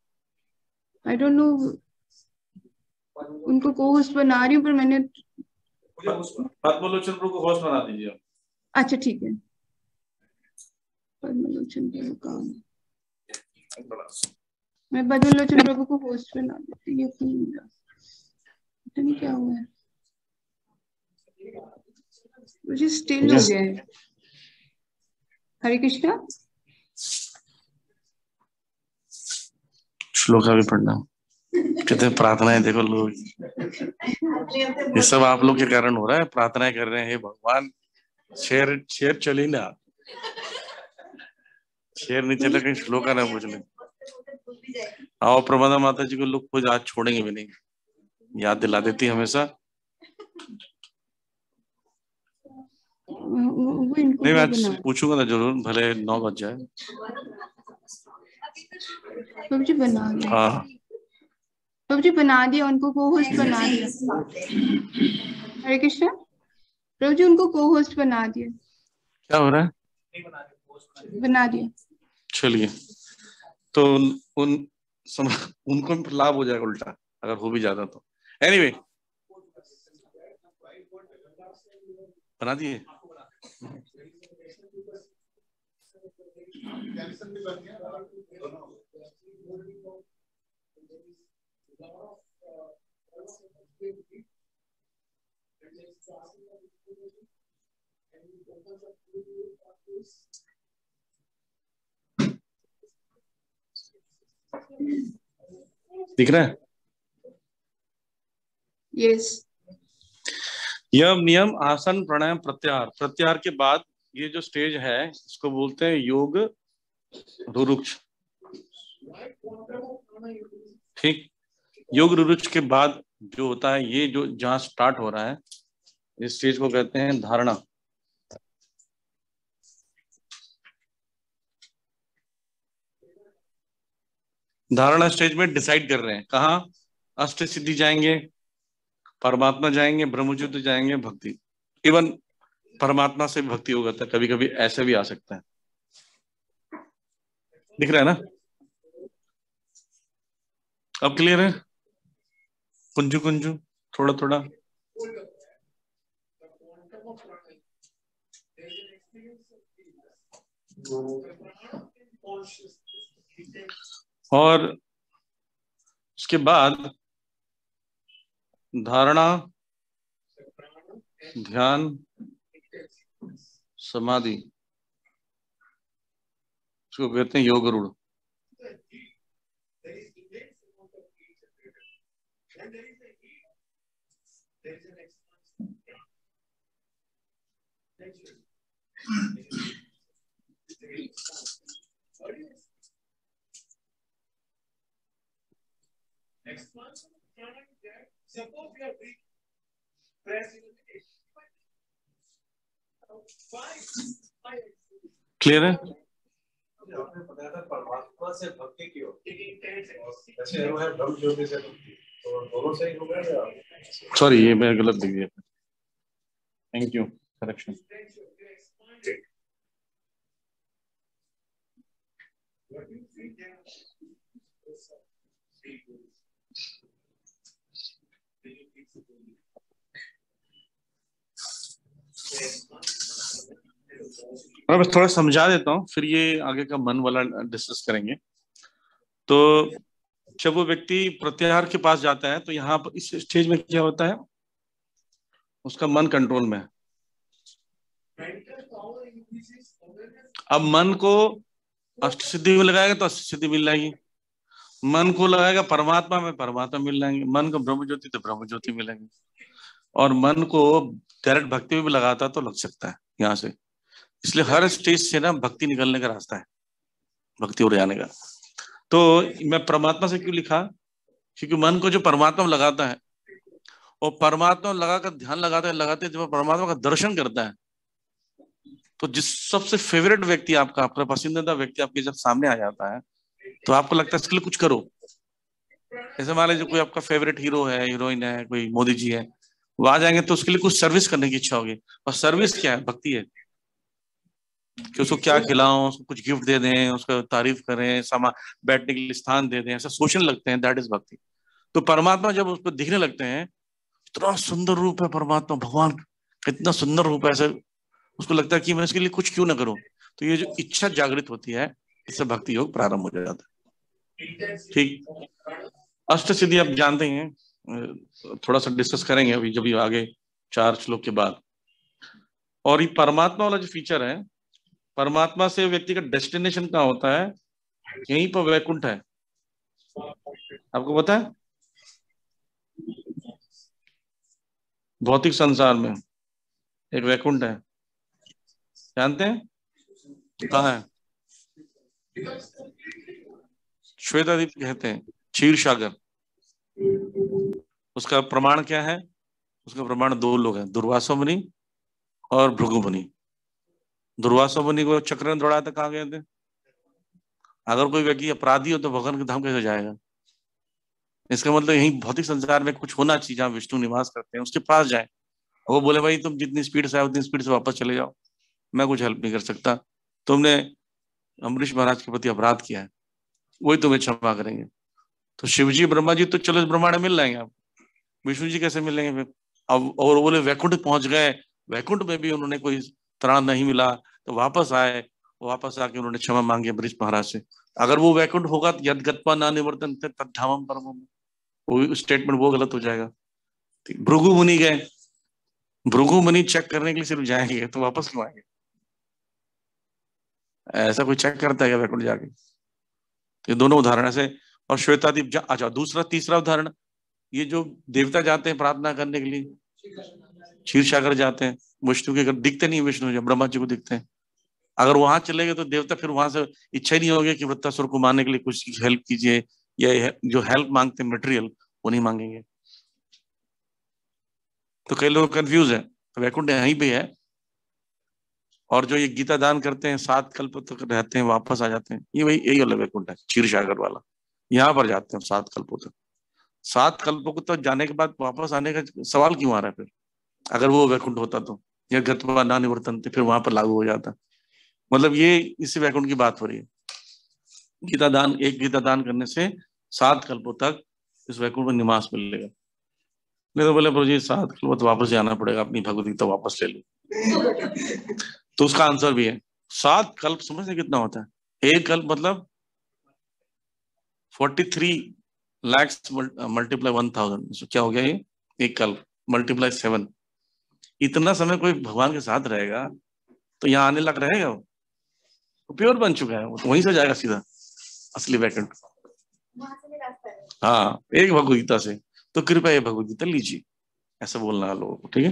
आई डोंट नो, उनको को होस्ट बना रही हूँ पर मैंने पद्मलोचन प्रभु को होस्ट बना दीजिए। अच्छा ठीक है, पद्मलोचन प्रभु काम, मैं पद्मलोचन प्रभु को होस्ट बना देती हूँ। ये खुल नहीं रहा, पता नहीं क्या हुआ है, मुझे स्टिल हो गया है। हरे कृष्णा। श्लोका भी पढ़ना, कितने प्रार्थनाएं देखो लोग, ये सब आप लोग के कारण हो रहा है। प्रार्थनाएं कर रहे हैं, हे भगवान शेर शेर चली ना, शेर नहीं चला कहीं श्लोका ना पूछ ले। आओ प्रबंधा माता जी को लोग खुद आज छोड़ेंगे भी नहीं, याद दिला देती हमेशा। नहीं मैं आज पूछूंगा ना जरूर, भले 9 बज जाए। प्रभु जी बना दिया, हाँ प्रभु जी बना दिया, उनको को होस्ट बना दिया। हरे कृष्ण, प्रभु जी उनको को होस्ट बना दिया। क्या हो रहा है? बना दिया। चलिए, तो उनको भी लाभ हो जाएगा उल्टा, अगर हो भी ज्यादा तो। एनीवे, बना दिए। दिख रहा है? यस। यम नियम आसन प्राणायाम प्रत्याहार। प्रत्याहार के बाद ये जो स्टेज है इसको बोलते हैं योग रुरुक्ष। ठीक, योग रुरुक्ष के बाद जो होता है, ये जो जहां स्टार्ट हो रहा है, इस स्टेज को कहते हैं धारणा। धारणा स्टेज में डिसाइड कर रहे हैं कहाँ अष्ट सिद्धि जाएंगे, परमात्मा जाएंगे, ब्रह्मज्योति जाएंगे, भक्ति। इवन परमात्मा से भक्ति होगा था, कभी कभी ऐसे भी आ सकता है। दिख रहा है ना? अब क्लियर है? कुंजू कुंजू थोड़ा थोड़ा। और उसके बाद धारणा, ध्यान, समाधि, इसको कहते हैं योग रूढ़। क्लियर है? परमात्मा से भक्ति की हो, ऐसे है ब्रह्म ज्योति से भक्ति, तो दोनों से ही हो गया। सॉरी, ये मैं गलत लिख दिया। Thank you, correction. मैं बस थोड़ा समझा देता हूँ, फिर ये आगे का मन वाला डिस्कस करेंगे। तो जब वो व्यक्ति प्रत्याहार के पास जाता है तो यहाँ पर इस स्टेज में क्या होता है, उसका मन कंट्रोल में है। अब मन को अष्ट सिद्धि में लगाएगा तो अष्ट सिद्धि मिल जाएगी, मन को लगाएगा परमात्मा में, परमात्मा मिल जाएंगे, मन को ब्रह्म ज्योति तो ब्रह्म ज्योति मिलेंगे, और मन को डायरेक्ट भक्ति में भी लगाता तो लग सकता है यहाँ से। इसलिए हर स्टेज से ना भक्ति निकलने का रास्ता है, भक्ति हो जाने का। तो मैं परमात्मा से क्यों लिखा, क्योंकि मन को जो परमात्मा में लगाता है, और परमात्मा लगाकर ध्यान लगाते जब परमात्मा का दर्शन करता है, तो जिस सबसे फेवरेट व्यक्ति आपका, आपका पसंदीदा व्यक्ति आपके जब सामने आ जाता है, तो आपको लगता है इसके लिए कुछ करो। जैसे मान लीजिए कोई आपका फेवरेट हीरो है, हीरोइन है, कोई मोदी जी है, वो आ जाएंगे तो उसके लिए कुछ सर्विस करने की इच्छा होगी। और सर्विस क्या है? भक्ति है कि उसको क्या खिलाओ, उसको कुछ गिफ्ट दे दें, उसका तारीफ करें, बैठने के लिए स्थान दे दें, ऐसा सोचने लगते हैं, दैट इज भक्ति। तो परमात्मा जब उसको दिखने लगते हैं, इतना सुंदर रूप है परमात्मा, भगवान इतना सुंदर रूप है, ऐसे उसको लगता है कि मैं इसके लिए कुछ क्यों ना करूं। तो ये जो इच्छा जागृत होती है, इससे भक्ति योग प्रारंभ हो जाता है। ठीक, अष्ट सिद्धि आप जानते हैं, थोड़ा सा डिस्कस करेंगे अभी जब आगे 4 श्लोक के बाद। और ये परमात्मा वाला जो फीचर है, परमात्मा से व्यक्ति का डेस्टिनेशन कहाँ होता है? यहीं पर वैकुंठ है, आपको पता है? भौतिक संसार में एक वैकुंठ है, जानते हैं कहाँ है? श्वेताद्वीप कहते हैं, क्षीर सागर। उसका प्रमाण क्या है? उसका प्रमाण 2 लोग हैं, दुर्वासा मुनि और भृगु मुनि। दुर्वासा मुनि को चक्र में दौड़ाया था, कहाँ गए थे? अगर कोई व्यक्ति अपराधी हो तो भगवान के धाम कैसे जाएगा? इसका मतलब यही भौतिक संसार में कुछ होना चाहिए जहाँ विष्णु निवास करते हैं, उसके पास जाए। वो बोले भाई तुम जितनी स्पीड से आए उतनी स्पीड से वापस चले जाओ, मैं कुछ हेल्प नहीं कर सकता, तुमने अम्बरीश महाराज के प्रति अपराध किया है, वही तुम्हें क्षमा करेंगे। तो शिव जी ब्रह्मा जी तो चलो इस ब्रह्मांड में मिल जाएंगे, आप विष्णु जी कैसे मिलेंगे फिर? अब और बोले वैकुंठ पहुंच गए, वैकुंठ में भी उन्होंने कोई त्राण नहीं मिला तो वापस आए, वापस आके उन्होंने क्षमा मांगी अम्बरीश महाराज से। अगर वो वैकुंठ होगा तो यद गत्वा न निवर्तन तद्धामम परमम, वो स्टेटमेंट वो गलत हो जाएगा। भृगु मुनि गए, भृगु मुनि चेक करने के लिए सिर्फ जाएंगे तो वापस क्यों आएंगे? ऐसा कोई चेक करता है क्या वैकुंठ जाके? तो ये दोनों उदाहरण ऐसे। और श्वेतादीप अच्छा, दूसरा तीसरा उदाहरण, ये जो देवता जाते हैं प्रार्थना करने के लिए, क्षीर सागर जाते हैं, विष्णु के घर दिखते नहीं, विष्णु जब ब्रह्मा जी को दिखते हैं, अगर वहां चले गए तो देवता फिर वहां से इच्छा ही नहीं होगी कि वृत्तासुर को मारने के लिए कुछ हेल्प कीजिए, या जो हेल्प मांगते हैं मटेरियल वो नहीं मांगेंगे। तो कई लोग कंफ्यूज है, तो वैकुंठ यहीं पे है। और जो ये गीता दान करते हैं 7 कल्प तक रहते हैं वापस आ जाते हैं, ये वही यही वाला वैकुंठ है, क्षीर सागर वाला, यहाँ पर जाते हैं 7 कल्पों तक। 7 कल्पों को तो जाने के बाद वापस आने का सवाल क्यों आ रहा है फिर? अगर वो वैकुंठ होता तो या गत्वा न निवर्तन फिर वहां पर लागू हो जाता। मतलब ये इसी वैकुंठ की बात हो रही है। गीता दान, एक गीता दान करने से 7 कल्पों तक इस वैकुंठ में निवास मिलेगा। नहीं तो बोले प्रभु जी 7 कल्प तो वापस जाना पड़ेगा, अपनी भगवत गीता वापस ले लो। तो उसका आंसर भी है, 7 कल्प समझते कितना होता है? एक कल्प मतलब 43 लाख मल्टीप्लाई 1000, क्या हो गया ये? एक कल्प मल्टीप्लाई 7। इतना समय कोई भगवान के साथ रहेगा तो यहाँ आने लग रहेगा, वो प्योर बन चुका है, वो तो वहीं से जाएगा सीधा असली वैकुंठ। हाँ, एक भगवत गीता से। तो कृपया ये भगवत गीता लीजिए, ऐसा बोलना है लोगों को, ठीक है?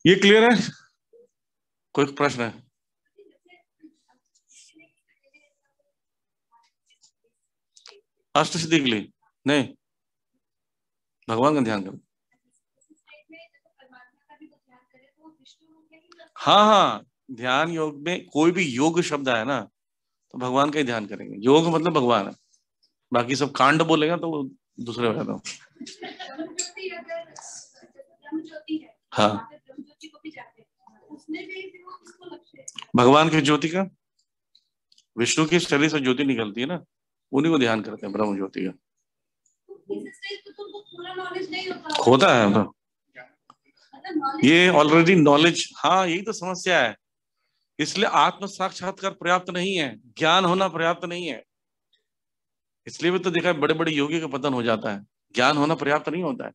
ये क्लियर है? कोई प्रश्न है? अष्ट सिद्धि के लिए नहीं, भगवान का ध्यान करो। हाँ हाँ, ध्यान योग में कोई भी योग शब्द आया ना तो भगवान का ही ध्यान करेंगे। योग मतलब भगवान है, बाकी सब कांड बोलेगा तो वो दूसरे हो जाता। हाँ, भगवान की ज्योति का, विष्णु के शरीर से ज्योति निकलती है ना, उन्हीं को ध्यान करते हैं, ब्रह्म ज्योति का। होता है तो ये ऑलरेडी नॉलेज। हाँ, यही तो समस्या है, इसलिए आत्म साक्षात्कार पर्याप्त नहीं है, ज्ञान होना पर्याप्त नहीं है। इसलिए भी तो देखा है बड़े बड़े योगी का पतन हो जाता है, ज्ञान होना पर्याप्त नहीं होता है,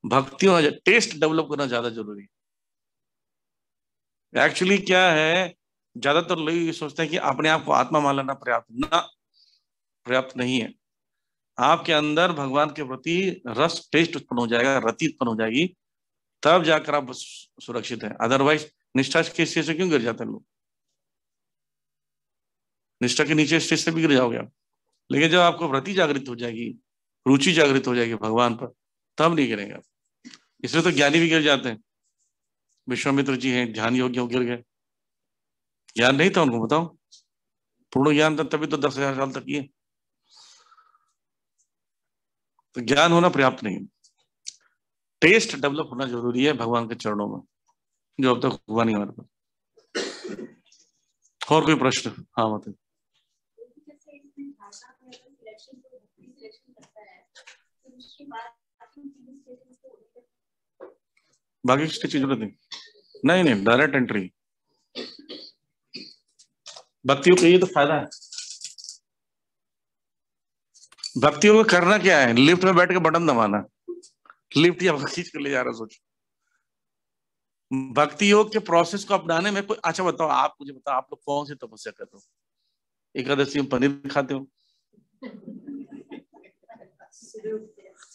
भक्ति होना, टेस्ट डेवलप करना ज्यादा जरूरी है। एक्चुअली क्या है, ज्यादातर लोग ये सोचते हैं कि अपने आप को आत्मा मान लेना पर्याप्त नहीं है। आपके अंदर भगवान के प्रति रस, टेस्ट उत्पन्न हो जाएगा, रति उत्पन्न हो जाएगी, तब जाकर आप सुरक्षित हैं। अदरवाइज निष्ठा के स्टेज से क्यों गिर जाते हैं लोग? निष्ठा के नीचे स्टेज से भी गिर जाओगे आप। लेकिन जब आपको व्रति जागृत हो जाएगी, रुचि जागृत हो जाएगी भगवान पर, तब नहीं गिरेंगे आप। इसलिए तो ज्ञानी भी गिर जाते हैं। विश्वामित्र जी हैं, ध्यान योगी गिर गए, ज्ञान नहीं था उनको, बताओ। पूर्ण ज्ञान था तभी तो 10,000 साल तक किए। तो ज्ञान होना पर्याप्त नहीं, टेस्ट डेवलप होना जरूरी है भगवान के चरणों में, जो अब तक हुआ नहीं हमारे पास। और कोई प्रश्न? हाँ मतलब बाकी किसकी चीज जरूरत नहीं, नहीं डायरेक्ट एंट्री। भक्तियों का ये तो फायदा है। भक्तियों को करना क्या है? लिफ्ट में बैठ के बटन दबाना, लिफ्ट या खींच कर ले जा रहा। सोच, भक्ति योग के प्रोसेस को अपनाने में कोई, अच्छा बताओ, आप मुझे बताओ, आप लोग कौन सी तपस्या करते हो? एकादशी में पनीर खाते हो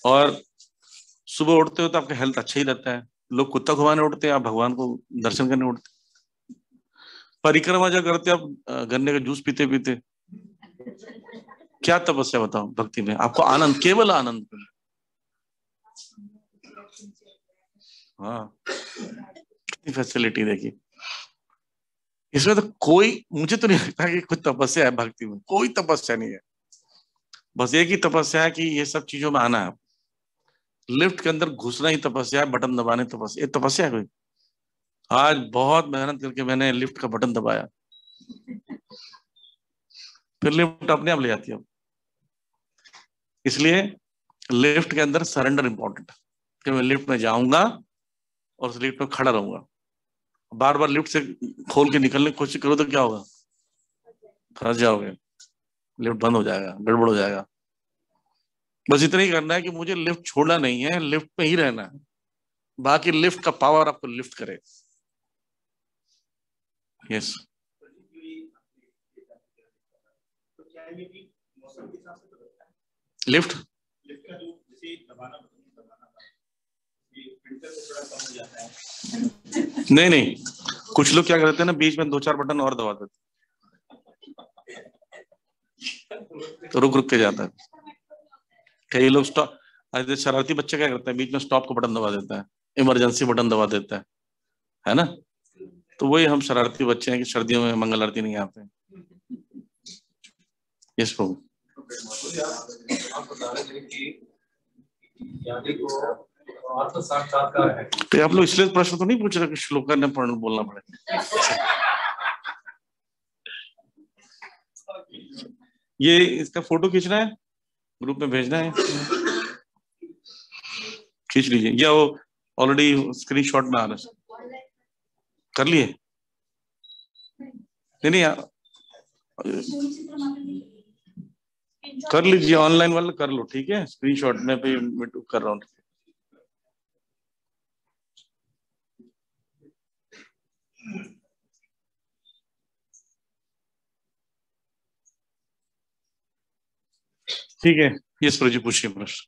और सुबह उठते हो तो आपका हेल्थ अच्छा ही रहता है। लोग कुत्ता घुमाने उठते हैं, आप भगवान को दर्शन करने उठते। परिक्रमा जो करते आप गन्ने का जूस पीते पीते, क्या तपस्या बताओ भक्ति में? आपको आनंद, केवल आनंद। हाँ, कितनी फैसिलिटी देखिए। इसमें तो कोई, मुझे तो नहीं लगता कि कोई तपस्या है भक्ति में, कोई तपस्या नहीं है। बस एक ही तपस्या है कि ये सब चीजों में आना है। लिफ्ट के अंदर घुसना ही तपस्या है, बटन दबाने तपस्या, ये तपस्या है कोई? आज बहुत मेहनत करके मैंने लिफ्ट का बटन दबाया, फिर लिफ्ट अपने आप ले जाती है। इसलिए लिफ्ट के अंदर सरेंडर इंपॉर्टेंट है कि मैं लिफ्ट में जाऊंगा और उस लिफ्ट में खड़ा रहूंगा। बार बार लिफ्ट से खोल के निकलने की कोशिश करो तो क्या होगा? फंस जाओगे, लिफ्ट बंद हो जाएगा, गड़बड़ हो जाएगा। बस इतना ही करना है कि मुझे लिफ्ट छोड़ना नहीं है, लिफ्ट में ही रहना है, बाकी लिफ्ट का पावर आपको लिफ्ट करे। यस। लिफ्ट नहीं नहीं, कुछ लोग क्या करते हैं ना, बीच में 2-4 बटन और दबा देते, तो रुक रुक के जाता है। कई लोग स्टॉप, शरारती बच्चे क्या करते हैं, बीच में स्टॉप का बटन दबा देता है, इमरजेंसी बटन दबा देता है ना? तो वही हम शरारती बच्चे हैं कि सर्दियों में मंगल आरती नहीं आते हैं। यस प्रभु। आप बता रहे थे कि यानी को आत्म साक्षात्कार है, तो आप लोग इसलिए प्रश्न तो नहीं पूछ रहे कि श्लोका ने पढ़ बोलना पड़ेगा। ये इसका फोटो खींचना है, ग्रुप में भेजना है, खींच लीजिए, या वो ऑलरेडी स्क्रीनशॉट में आ रहा है, कर लिए? नहीं यार, कर लीजिए, ऑनलाइन वाला कर लो, ठीक है? स्क्रीनशॉट में भी मैं कर रहा हूँ। ठीक है, यस प्रभु जी पूछिए प्रश्न।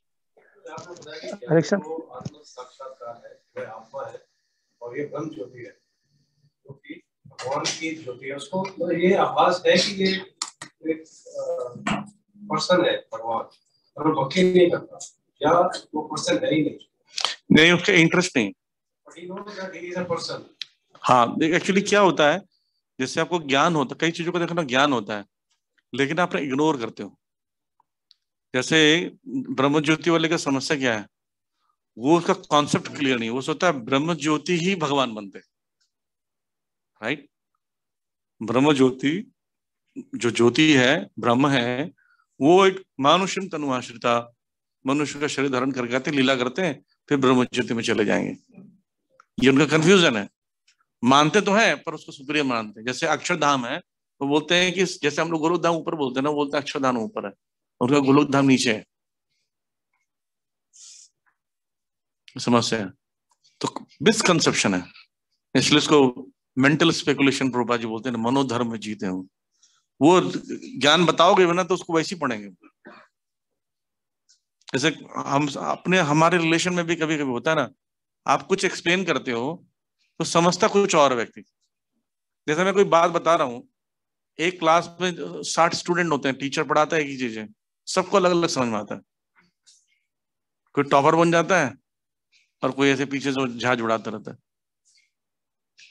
हरे कृष्ण। आत्म साक्षात्कार है, वह आत्मा है और ये ब्रह्म ज्योति है, क्योंकि भगवान की ज्योति है। उसको तो ये आभास है कि ये एक पर्सन है भगवान, और भक्ति नहीं करता, या वो पर्सन है ही नहीं, उसका इंटरेस्ट नहीं। पर्सन। हाँ, एक्चुअली क्या होता है, जैसे आपको ज्ञान होता है, कई चीजों को देखना ज्ञान होता है, लेकिन आप इग्नोर करते हो। जैसे ब्रह्म ज्योति वाले का समस्या क्या है, वो उसका कॉन्सेप्ट क्लियर नहीं, वो सोचता है ब्रह्म ज्योति ही भगवान बनते, राइट? ब्रह्म ज्योति जो ज्योति है, ब्रह्म है, वो एक मानुष्यम तनुआश्रिता, मनुष्य का शरीर धारण करके आते, लीला करते हैं, फिर ब्रह्म ज्योति में चले जाएंगे। ये उनका कंफ्यूजन है। मानते तो है पर उसको सुप्रिय मानते हैं। जैसे अक्षरधाम है, वो बोलते हैं कि जैसे हम लोग गोलोकधाम ऊपर बोलते हैं ना, वो बोलते हैं अक्षरधाम ऊपर है, उनका गोलोकधाम नीचे है। समस्या है, तो मिसकंसेप्शन है, इसलिए इसको मेंटल स्पेकुलेशन प्रभुपाद जी बोलते हैं, मनोधर्म में जीते हूँ। वो ज्ञान बताओगे ना तो उसको वैसे ही पढ़ेंगे। जैसे हम अपने हमारे रिलेशन में भी कभी कभी होता है ना, आप कुछ एक्सप्लेन करते हो तो समझता कुछ और व्यक्ति। जैसे मैं कोई बात बता रहा हूँ, एक क्लास में 60 स्टूडेंट होते हैं, टीचर पढ़ाता है एक ही चीज है, सबको अलग अलग समझ में आता है। कोई टॉपर बन जाता है और कोई ऐसे पीछे से जहाज उड़ाता रहता है।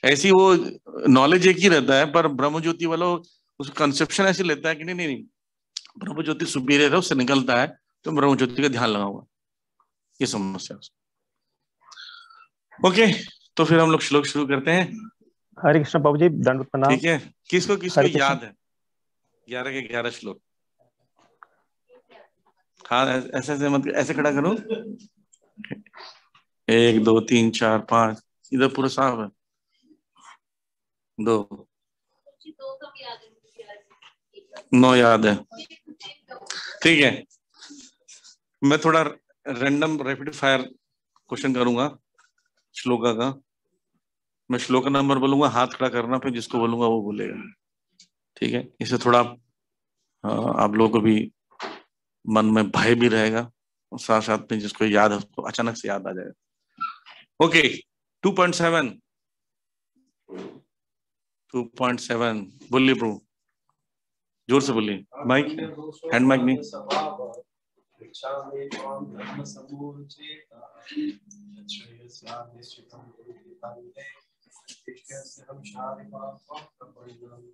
ऐसी वो नॉलेज एक ही रहता है, पर ब्रह्म ज्योति वाला उस कंसेप्शन ऐसे लेता है कि नहीं नहीं नहीं, ब्रह्म ज्योति सुपीरियर है, उससे निकलता है, तो ब्रह्म ज्योति का ध्यान लगाऊंगा। ये समस्या। ओके, तो फिर हम लोग श्लोक शुरू करते हैं। हरे कृष्ण बाबू जी, दंडवत प्रणाम। ठीक है, किसको किसको याद है 11 के 11 श्लोक? हाँ, ऐसे ऐसे मत, ऐसे खड़ा करो, 1 2 3 4 5, इधर पूरा साफ है। 2 9 याद है, ठीक है। मैं थोड़ा रैंडम रैपिड फायर क्वेश्चन करूंगा श्लोका का। मैं श्लोक नंबर बोलूंगा, हाथ खड़ा करना, फिर जिसको बोलूंगा वो बोलेगा, ठीक है? इससे थोड़ा आप लोगों को भी मन में भय भी रहेगा, और साथ साथ में जिसको याद है उसको अचानक से याद आ जाएगा। ओके, 2.7 बोलिए प्रभु, जोर से बोलिए। माइक, हैंड माइक नहीं।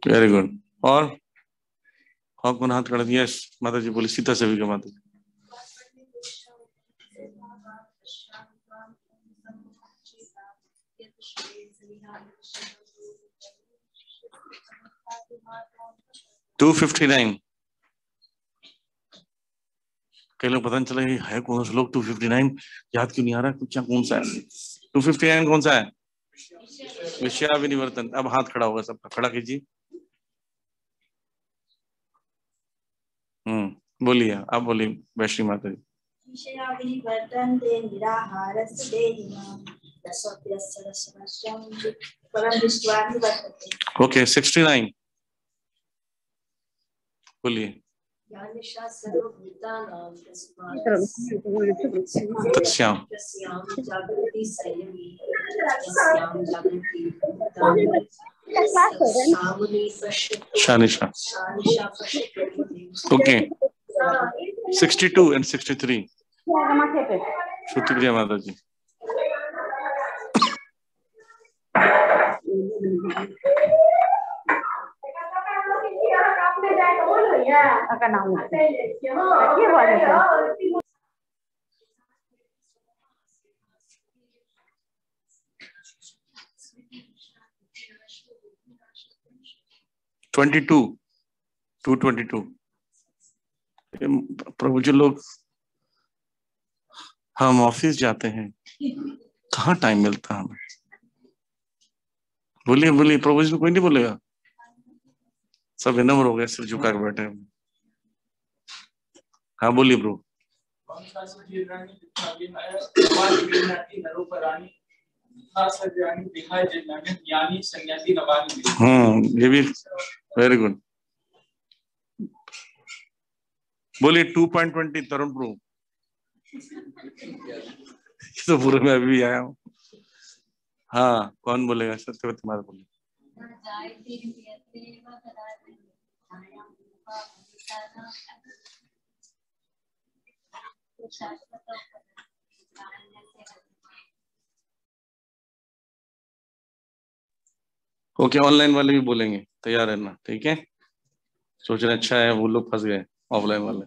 Very good. और कौन हाथ खड़ा दिया? माता जी बोली, सीता सेवी का माता जी। टू 259। कई लोग पता नहीं चला ये है कौन सा लोग। 259 याद क्यों नहीं आ रहा? कुछ कौन सा है 259? कौन सा है? विषया विनिवर्तन। अब हाथ खड़ा होगा सबका, खड़ा कीजिए। बोलिए, आप बोलिए वैष्णवी माता जी। ओके 69 बोलिए। शानिशा। ओके 62 and 63 श्रुतिप्रिया माता जी। टू 22 प्रभु जी लोग, हम ऑफिस जाते हैं, कहाँ टाइम मिलता हमें? बोलिए बोलिए, प्रभु जी कोई नहीं बोलेगा। सब विनम्र हो गए, सिर झुका के बैठे हैं। हाँ बोलिए प्रभु। ये भी वेरी गुड। बोलिए 2.20 तरुण प्रभु। तो पूरे में अभी आया हूँ। हाँ कौन बोलेगा? सत्यवती माता बोलिए। ओके ऑनलाइन वाले भी बोलेंगे, तैयार रहना, ठीक है? सोच रहे अच्छा है वो लोग फंस गए ऑफलाइन वाले।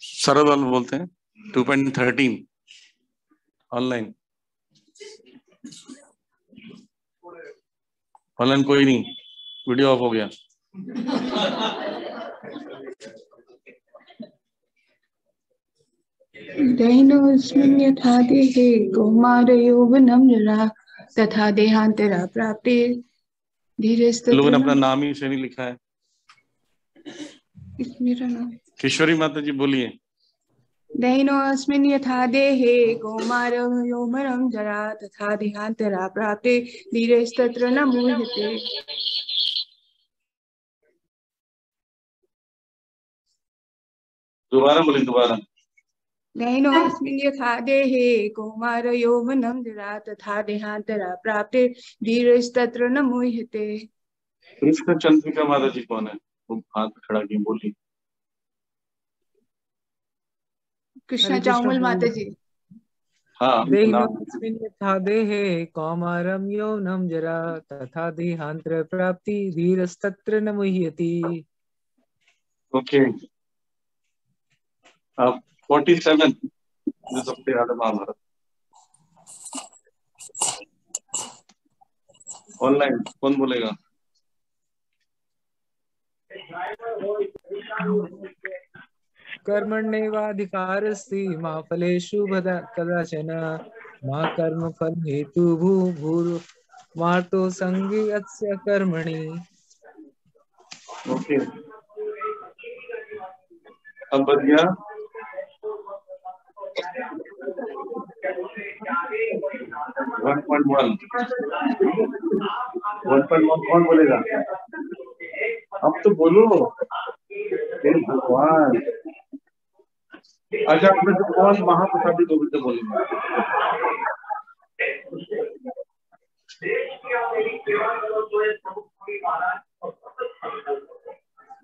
सरल वाले बोलते हैं 2.13 ऑनलाइन। ऑनलाइन कोई नहीं, वीडियो ऑफ हो गया। दैनोऽस्मिन् यथा देहे कौमार यौवनं जरा तथा देहांतरा प्राप्ते धीरेस्तत्र। लोगों ने अपना नाम ही से नहीं लिखा है। मेरा नाम किशोरी माता जी बोलिए। दैनोऽस्मिन् यथा देहे कौमार यौवनं जरा तथा देहांतरा प्राप्ते धीरेस्तत्र न मुह्यते। दोबारा बोलिए, दोबारा। दैनोऽस्मिन् यथा देहे कौमार यौवनं जरा तथा देहांतरा प्राप्ते धीरेस्तत्र न मुह्यते। कृष्ण चंद्रिका माता जी कौन है? वो हाथ खड़ा किए, बोलिए। कृष्णा चावल माता जी। हाँ देहिनोऽस्मिन् यथा देहे कौमारं यौवनं जरा तथा देहांतर प्राप्ति धीरस्तत्र न मुह्यति। ओके अब 47 जो सबसे ज्यादा महाभारत ऑनलाइन कौन बोलेगा? कर्मण्येवाधिकारस्ति मा फलेषु कदाचन मा कर्मफल हेतुर्भूर्मार्तो संगीयस्य कर्मणि। ओके अब बढ़िया 1.1 कौन बोलेगा? अब तो बोलो। भगवान अच्छा, अपने से कौन महाप्रसादी गोविंद बोलेंगे?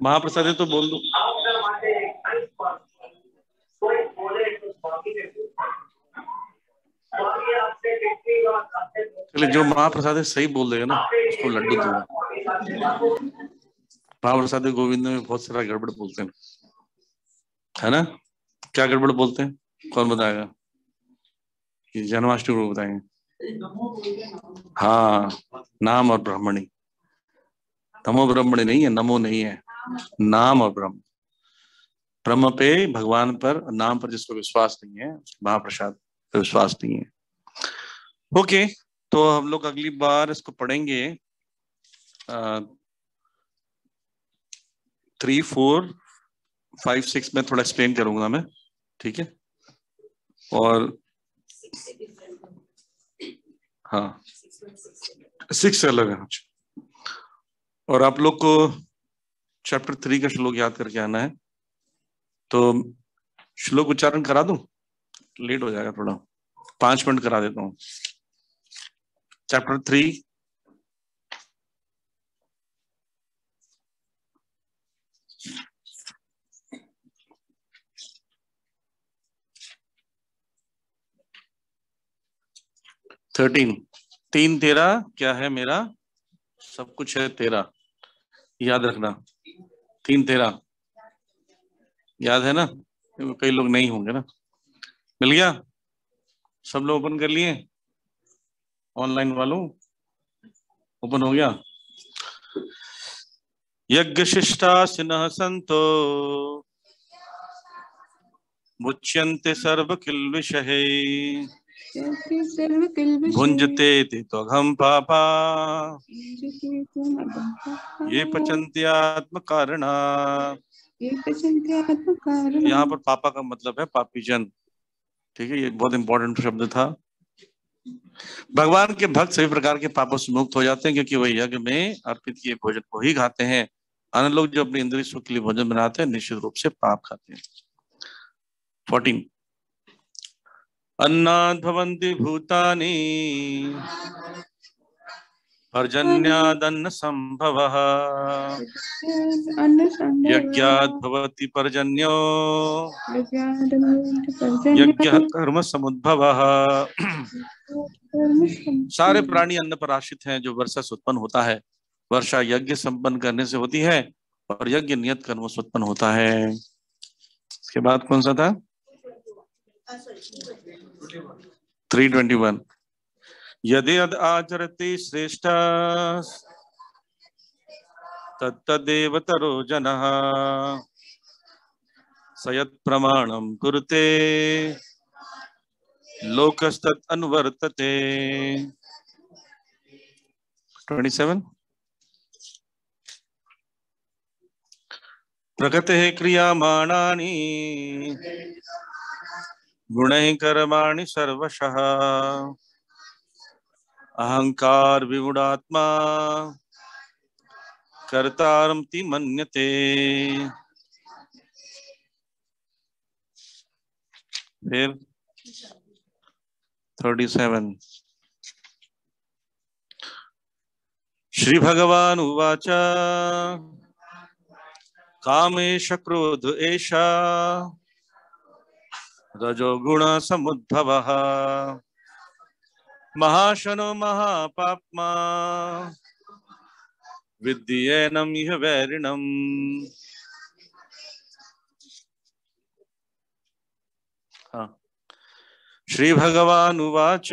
महाप्रसादी तो बोल दो। चलिए, जो महाप्रसाद है सही बोल देगा ना उसको लड्डू दूंगा। महाप्रसाद गोविंद में बहुत सारा गड़बड़ बोलते हैं, है ना? क्या गड़बड़ बोलते हैं, कौन बताएगा? जन्माष्टमी को बताएंगे। हाँ, नाम और ब्राह्मणी। नमो ब्रह्मणी नहीं है, नमो नहीं है, नाम और ब्रह्म। ब्रह्म पे, भगवान पर, नाम पर जिसको विश्वास नहीं है, महाप्रसाद पे विश्वास नहीं है। ओके, तो हम लोग अगली बार इसको पढ़ेंगे 3, 4, 5, 6 में थोड़ा एक्सप्लेन करूंगा मैं, ठीक है? और हाँ, 6 से अलग है। और आप लोग को चैप्टर 3 का श्लोक याद करके आना है। तो श्लोक उच्चारण करा दूं? लेट हो जाएगा थोड़ा, 5 मिनट करा देता हूँ। चैप्टर 3 13 3 13 क्या है मेरा, सब कुछ है तेरा, याद रखना। 3 13 याद है ना? कई लोग नहीं होंगे ना। मिल गया? सब लोग ओपन कर लिए? ऑनलाइन वालों ओपन हो गया? यज्ञ शिष्टासिनः संतो मुच्यन्ते सर्व किल्बिषैः भुञ्जते त्वघं पापा ये पचन्ति आत्मकारणा। यहाँ पर पापा का मतलब है पापी जन, ठीक है? ये बहुत इंपॉर्टेंट शब्द था। भगवान के भक्त सभी प्रकार के पापों से मुक्त हो जाते हैं, क्योंकि वही यज्ञ में अर्पित किए भोजन को ही खाते हैं। अन्य लोग जो अपने इंद्रिय सुख के लिए भोजन बनाते हैं निश्चित रूप से पाप खाते हैं। 14 अन्नाद् भवन्ति भूतानि पर्जन्यादन्न संभवः यज्ञाद् भवति पर्जन्यो यज्ञः कर्म समुद्भवः। सारे प्राणी अन्न पर आश्रित हैं। जो वर्षा से उत्पन्न होता है, वर्षा यज्ञ संपन्न करने से होती है, और यज्ञ नियत कर्म से उत्पन्न होता है। इसके बाद कौन सा था? 321 यदि आचरति श्रेष्ठ तत्तदेव तरो जनः स यत् प्रमाणं कुरुते लोकस्तत् अनुवर्तते। 27 प्रकृतेः क्रियमाणानि गुणैः कर्माणि सर्वशः अहंकार विमूढ़ात्मा कर्तारमिति मन्यते। फिर 37 श्री भगवान उवाच कामेश क्रोध एषा रजोगुण समुद्भवः महाशनो महापाप्मा विद्येनं इह वैरिणम्। हाँ, श्री भगवान उवाच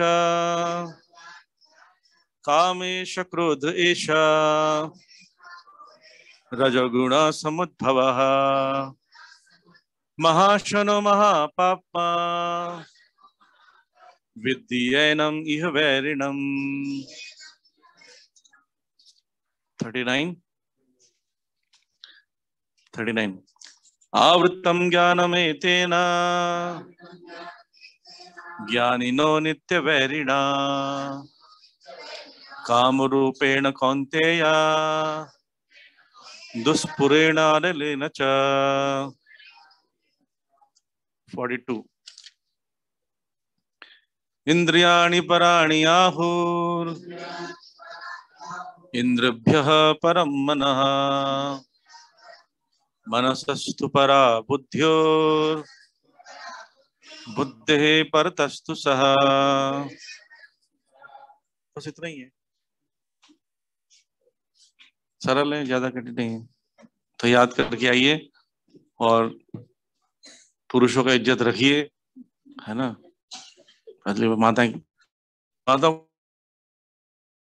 कामेश क्रोध एषा रजोगुण समुद्भवः महाशनो महापाप्मा विद्येनं इह वैरिणम्। 39 आवृत्तं ज्ञानमेतेन ज्ञानिनो नित्यवैरिणा कामरूपेण कौन्तेय दुष्पुरेणानलेन च। 42 इंद्रियाणि पराणि आहुर् इंद्रिभ्यः परं मनः मनसस्तु परा बुद्ध्योर् बुद्धेः परतस्तु सः। बस इतना ही है, सरल है, ज्यादा कठिन नहीं है। तो याद करके आइए और पुरुषों का इज्जत रखिए, है ना। माता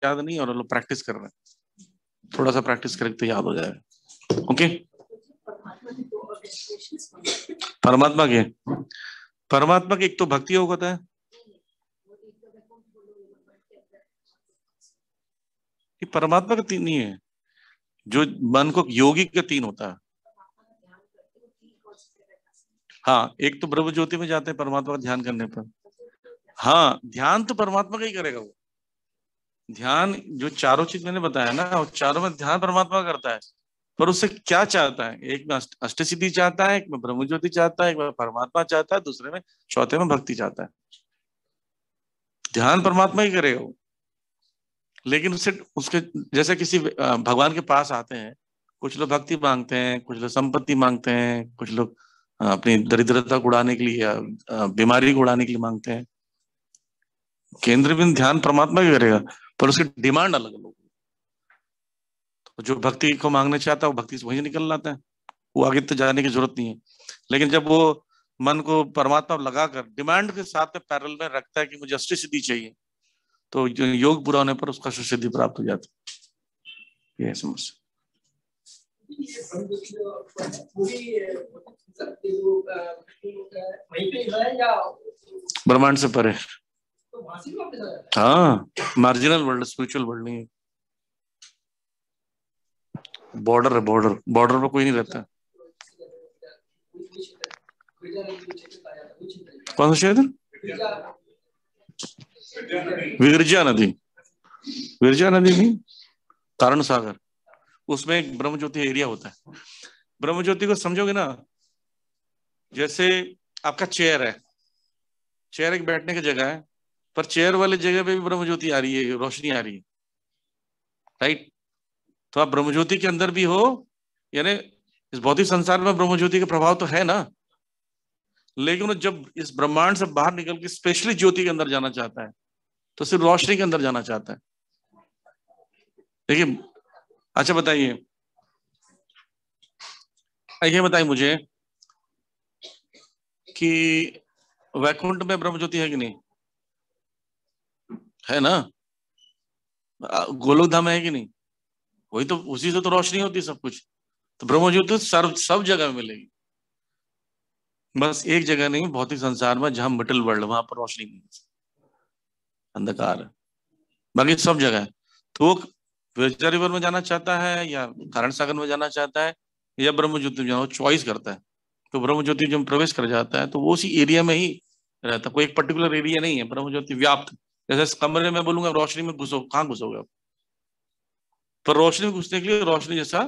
याद नहीं, और लोग प्रैक्टिस कर रहे हैं, थोड़ा सा प्रैक्टिस करें तो याद हो जाएगा। ओके। परमात्मा के एक तो भक्ति योग होता है, कि परमात्मा का 3 नहीं है, जो मन को योगी का 3 होता है। हाँ, एक तो ब्रह्म ज्योति में जाते हैं परमात्मा का ध्यान करने पर। हाँ, ध्यान तो परमात्मा का ही करेगा वो। ध्यान जो चारों चीज मैंने बताया ना, वो चारों में ध्यान परमात्मा करता है, पर उससे क्या चाहता है? एक में अष्ट सिद्धि चाहता है, एक में ब्रह्म ज्योति चाहता है, एक में परमात्मा चाहता है, दूसरे में, चौथे में भक्ति चाहता है। ध्यान परमात्मा ही करेगा वो। लेकिन उसके जैसे किसी भगवान के पास आते हैं, कुछ लोग भक्ति मांगते हैं, कुछ लोग संपत्ति मांगते हैं, कुछ लोग अपनी दरिद्रता को उड़ाने के लिए या बीमारी को उड़ाने के लिए मांगते हैं। केंद्र बिंदु ध्यान परमात्मा ही करेगा, पर उसकी डिमांड अलग अलग। तो जो भक्ति को मांगने चाहता है वो भक्ति से वहीं निकल जाता है, वो आगे तो जाने की जरूरत नहीं है। लेकिन जब वो मन को परमात्मा लगाकर डिमांड के साथ में पैरेलल में रखता है कि मुझे अष्ट सिद्धि चाहिए, तो योग पूरा होने पर उसका अष्ट सिद्धि प्राप्त हो जाती है। ये समस्या। ब्रह्मांड से परे। हाँ, मार्जिनल वर्ल्ड, स्पिरिचुअल वर्ल्ड नहीं है। बॉर्डर है, बॉर्डर पर कोई नहीं रहता। कौन सा क्षेत्र? विरजा नदी नहीं, कारण सागर, उसमें एक ब्रह्म ज्योति एरिया होता है। ब्रह्म ज्योति को समझोगे ना, जैसे आपका चेयर है, चेयर एक बैठने की जगह है, पर चेयर वाली जगह पे भी ब्रह्म ज्योति आ रही है, रोशनी आ रही है, राइट। तो आप ब्रह्म ज्योति के अंदर भी हो, यानी इस भौतिक संसार में ब्रह्म ज्योति का प्रभाव तो है ना, लेकिन जब इस ब्रह्मांड से बाहर निकल के स्पेशली ज्योति के अंदर जाना चाहता है, तो सिर्फ रोशनी के अंदर जाना चाहता है। देखिए, अच्छा बताइए, ये बताइए मुझे कि वैकुंठ में ब्रह्म ज्योति है कि नहीं? है ना। गोलोक धाम है कि नहीं? वही तो, उसी से तो रोशनी होती है सब कुछ। तो ब्रह्म ज्योति सब जगह में मिलेगी, बस एक जगह नहीं, भौतिक संसार में जहां मिडिल वर्ल्ड, वहां पर रोशनी नहीं, अंधकार है, बाकी सब जगह है। तो वो विरजा रिवर में जाना चाहता है या कारण सागर में जाना चाहता है या ब्रह्म ज्योति में जाना, चॉइस करता है। तो ब्रह्म ज्योति जब प्रवेश कर जाता है तो वो उसी एरिया में ही रहता है, कोई एक पर्टिकुलर एरिया नहीं है। ब्रह्म ज्योति व्याप्त, जैसे कमरे में बोलूंगा रोशनी में घुसो, कहाँ घुसोगे आप? पर रोशनी में घुसने के लिए रोशनी जैसा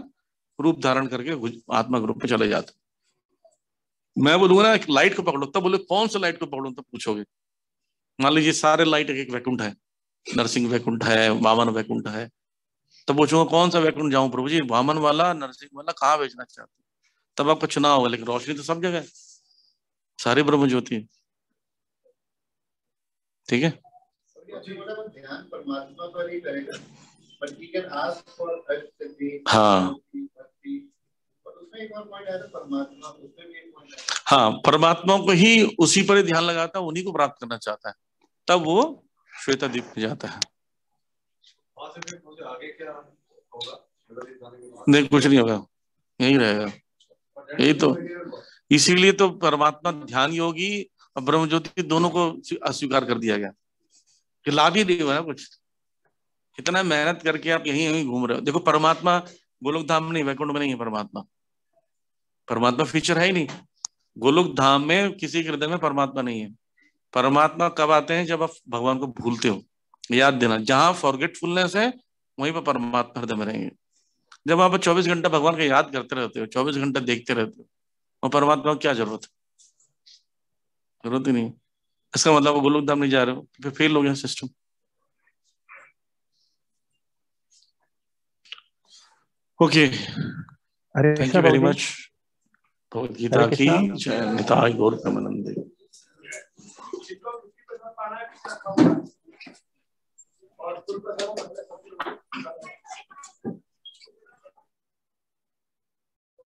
रूप धारण करके आत्मा के रूप में चले जाते। मैं बोलूंगा ना एक लाइट को पकड़ो, तब बोले कौन सा लाइट को पकड़ो, तब पूछोगे। मान लीजिए सारे लाइट एक वैकुंठ है, नरसिंह वैकुंठ है, वामन वैकुंठ है, तब पूछूंगा कौन सा वैकुंठ जाऊं प्रभु जी, वामन वाला, नरसिंह वाला, कहाँ भेजना चाहते? तब आपका चुनाव होगा। लेकिन रोशनी तो सब जगह है, सारी ब्रह्म ज्योति है। ठीक है, ध्यान परमात्मा पर ही करेगा, but he can ask for हाँ हाँ, परमात्मा को ही उसी पर ही ध्यान लगाता है, उन्हीं को प्राप्त करना चाहता है, तब वो श्वेताद्वीप में जाता है। आगे क्या होगा? नहीं, कुछ नहीं होगा, यही रहेगा। यही तो, इसीलिए तो परमात्मा ध्यान योगी और ब्रह्म ज्योति दोनों को अस्वीकार कर दिया गया, कि लाभ ही नहीं हुआ कुछ। इतना मेहनत करके आप यहीं यहीं घूम रहे हो। देखो, परमात्मा गोलोक धाम में नहीं, वैकुंठ में नहीं है परमात्मा। परमात्मा फीचर है ही नहीं गोलोक धाम में, किसी के हृदय में परमात्मा नहीं है। परमात्मा कब आते हैं? जब आप भगवान को भूलते हो। याद देना, जहां फॉरगेटफुलनेस है वहीं पर परमात्मा हृदय में रहेंगे। जब आप 24 घंटा भगवान को याद करते रहते हो, 24 घंटा देखते रहते हो, और परमात्मा को क्या जरूरत है? जरूरत ही नहीं। इसका मतलब गोलोक धाम नहीं जा रहे हो, फिर फेल हो गया system. Okay, thank you very much. Bhagavad Gita की जय। निताई गौर प्रेमानंदे। और